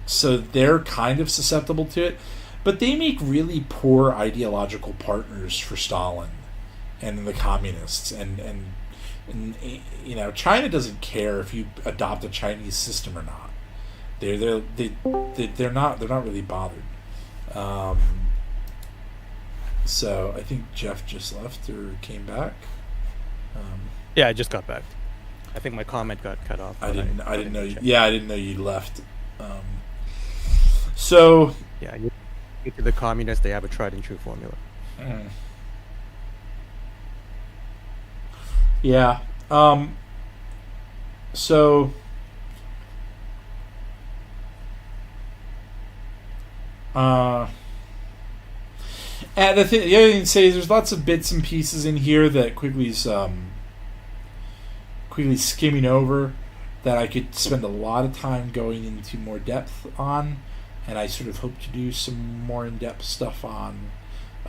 So they're kind of susceptible to it, but they make really poor ideological partners for Stalin and the communists. And China doesn't care if you adopt a Chinese system or not. They're not really bothered. So I think Jeff just left or came back. Yeah, I just got back. I think my comment got cut off. I didn't know. I didn't know you left. So yeah, to the communists, they have a tried and true formula. Yeah. So and the other thing to say is there's lots of bits and pieces in here that Quigley's skimming over that I could spend a lot of time going into more depth on, and I sort of hope to do some more in-depth stuff on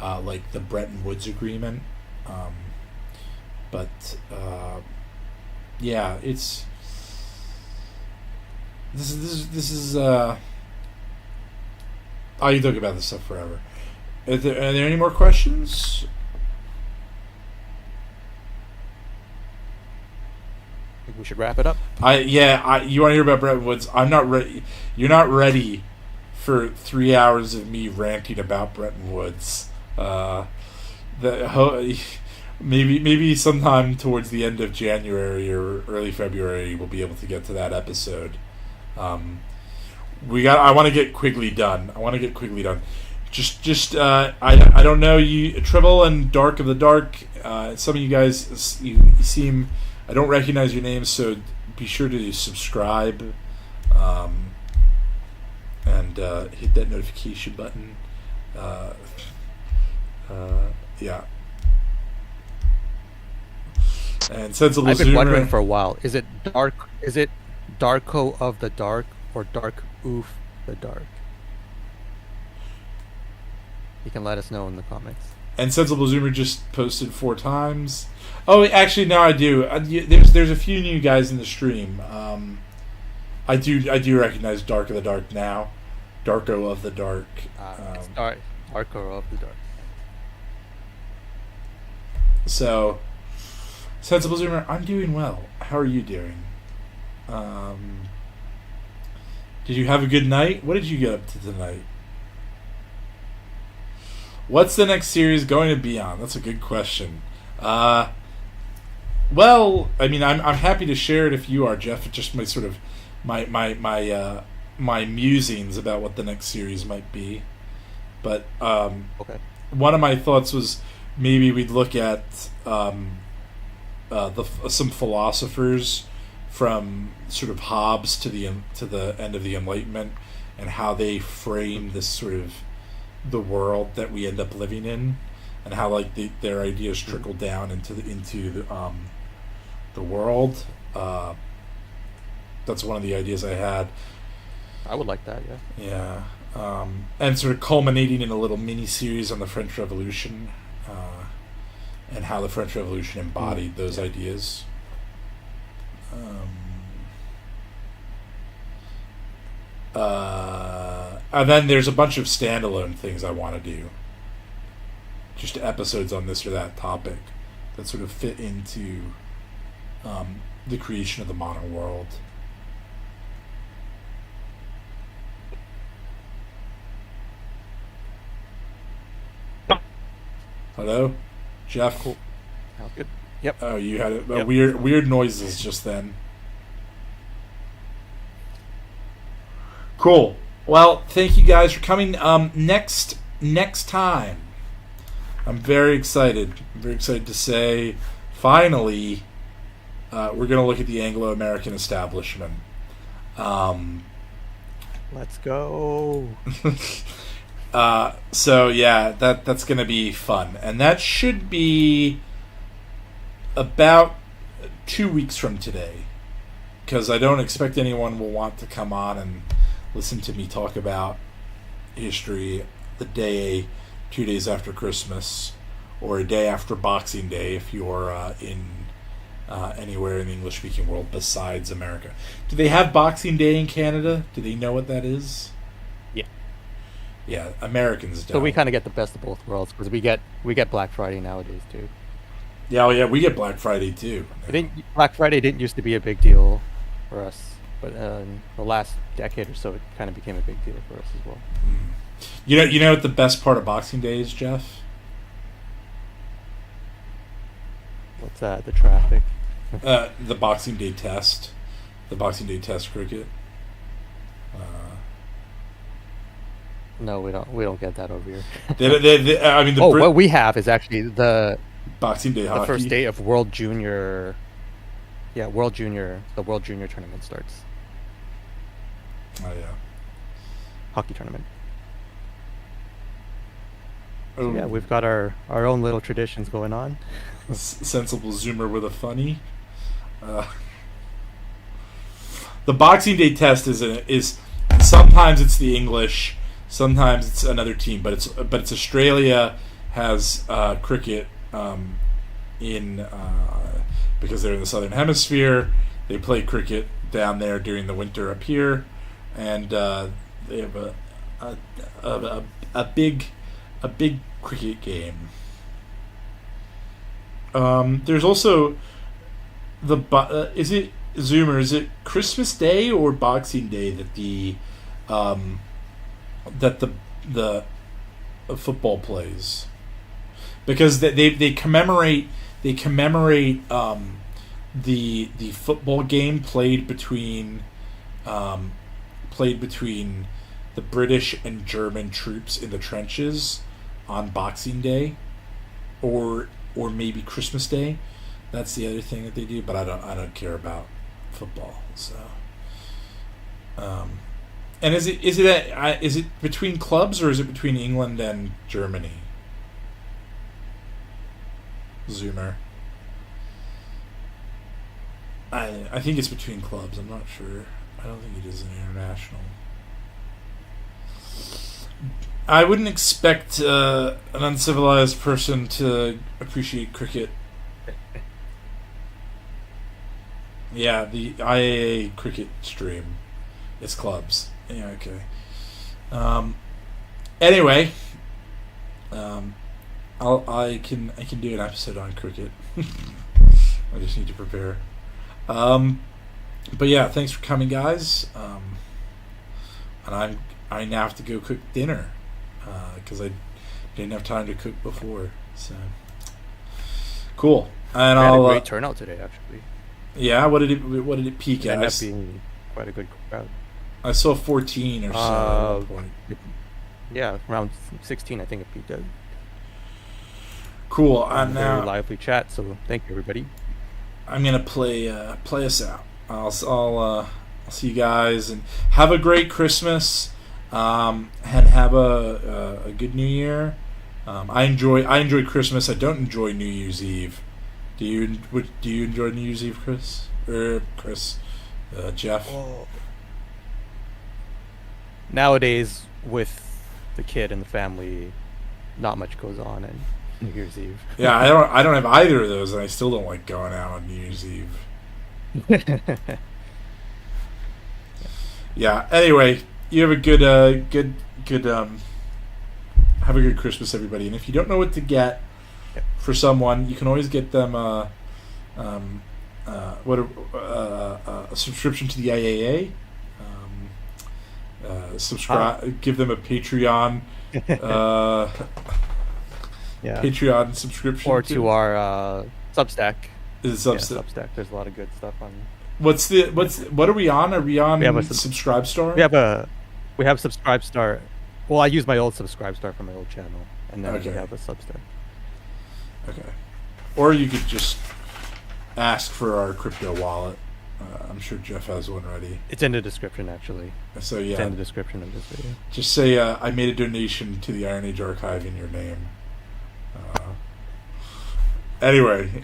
like the Bretton Woods Agreement. Yeah, it's this is I can talk about this stuff forever. Are there any more questions? We should wrap it up. You want to hear about Bretton Woods? I'm not ready. You're not ready for 3 hours of me ranting about Bretton Woods. Maybe sometime towards the end of January or early February we'll be able to get to that episode. I want to get Quigley done. I don't know you, Tribble and Dark of the Dark. Some of you guys, you seem. I don't recognize your names, so be sure to subscribe and hit that notification button. Yeah. And Sensible I've been Zoomer, wondering for a while. Is it Darko of the Dark or Dark Oof the Dark? You can let us know in the comments. And Sensible Zoomer just posted 4 times. Oh, actually, no, I do. There's a few new guys in the stream. I do recognize Dark of the Dark now. Darko of the Dark. Darko of the Dark. So, Sensible Zoomer, I'm doing well. How are you doing? Did you have a good night? What did you get up to tonight? What's the next series going to be on? That's a good question. Well, I mean, I'm happy to share it if you are, Jeff. It's just my sort of my musings about what the next series might be. But okay. One of my thoughts was maybe we'd look at some philosophers from sort of Hobbes to the end of the Enlightenment, and how they frame this sort of the world that we end up living in, and how like their ideas trickle down into the world. That's one of the ideas I had. I would like that, yeah. Yeah, and sort of culminating in a little mini series on the French Revolution, and how the French Revolution embodied those ideas. And then there's a bunch of standalone things I want to do. Just episodes on this or that topic that sort of fit into the creation of the modern world. Hello, Jeff. Cool. Sounds good. Yep. Oh, you had Yep. weird noises just then. Cool. Well, thank you guys for coming. Next time, I'm very excited. I'm very excited to say, finally, we're going to look at the Anglo-American establishment. Let's go. So yeah, that's going to be fun, and that should be about 2 weeks from today, because I don't expect anyone will want to come on and listen to me talk about history the day 2 days after Christmas, or a day after Boxing Day if you're in anywhere in the English-speaking world besides America. Do they have Boxing Day in Canada? Do they know what that is? Yeah. Yeah, Americans don't. So we kind of get the best of both worlds, because we get Black Friday nowadays too. Yeah, oh yeah, we get Black Friday too. Black Friday didn't used to be a big deal for us, but in the last decade or so, it kind of became a big deal for us as well. You know what the best part of Boxing Day is, Jeff? What's that? The traffic. The Boxing Day test. The Boxing Day test cricket. No, we don't get that over here. I mean, what we have is actually the Boxing Day hockey. The first day of World Junior. Yeah, World Junior. The World Junior tournament starts. Oh yeah. Hockey tournament. Oh. So, yeah, we've got our own little traditions going on. Sensible Zoomer with a funny. The Boxing Day test is sometimes it's the English, sometimes it's another team, but it's Australia has cricket in because they're in the southern hemisphere. They play cricket down there during the winter up here, and they have a big cricket game. There's also is it Zoomer? Is it Christmas Day or Boxing Day that the football plays? Because they commemorate the football game played between the British and German troops in the trenches on Boxing Day, or maybe Christmas Day. That's the other thing that they do, but I don't care about football. So, and is it between clubs, or is it between England and Germany? Zoomer. I think it's between clubs. I'm not sure. I don't think it is an international. I wouldn't expect an uncivilized person to appreciate cricket. Yeah, the IAA cricket stream. It's clubs. Yeah, okay. Anyway, I can do an episode on cricket. I just need to prepare. But yeah, thanks for coming, guys. And I now have to go cook dinner because I didn't have time to cook before. So cool. And we had I'll a great turnout today, actually. Yeah, what did it peak at? Ended up being quite a good crowd. I saw 14 or so at one point. Yeah, around 16, I think it peaked at. Cool. And very now lively chat. So thank you, everybody. I'm gonna play us out. I'll see you guys and have a great Christmas, and have a good New Year. I enjoy Christmas. I don't enjoy New Year's Eve. Do you enjoy New Year's Eve, Chris? Jeff? Well, nowadays, with the kid and the family, not much goes on in New Year's Eve. Yeah, I don't have either of those, and I still don't like going out on New Year's Eve. Yeah. Anyway, you have a good have a good Christmas, everybody. And if you don't know what to get for someone, you can always get them a subscription to the IAA. Subscribe, give them a Patreon. Yeah. Patreon subscription? Or to our Substack. Is it Substack? Yeah, Substack. There's a lot of good stuff on. What are we on? Are we on We have a Subscribe Star? We have Subscribe Star. Well, I use my old Subscribe Star from my old channel, and then we have a Substack. Okay. Or you could just ask for our crypto wallet. I'm sure Jeff has one ready. It's in the description, actually. So yeah, it's in the description of this video. Just say I made a donation to the Iron Age Archive in your name. Anyway,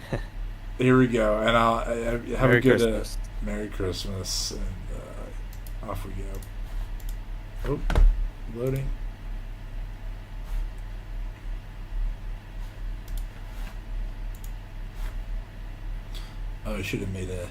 here we go, and I'll have Merry a good Christmas. Merry Christmas, and off we go. Oh, loading. Oh, I should have made a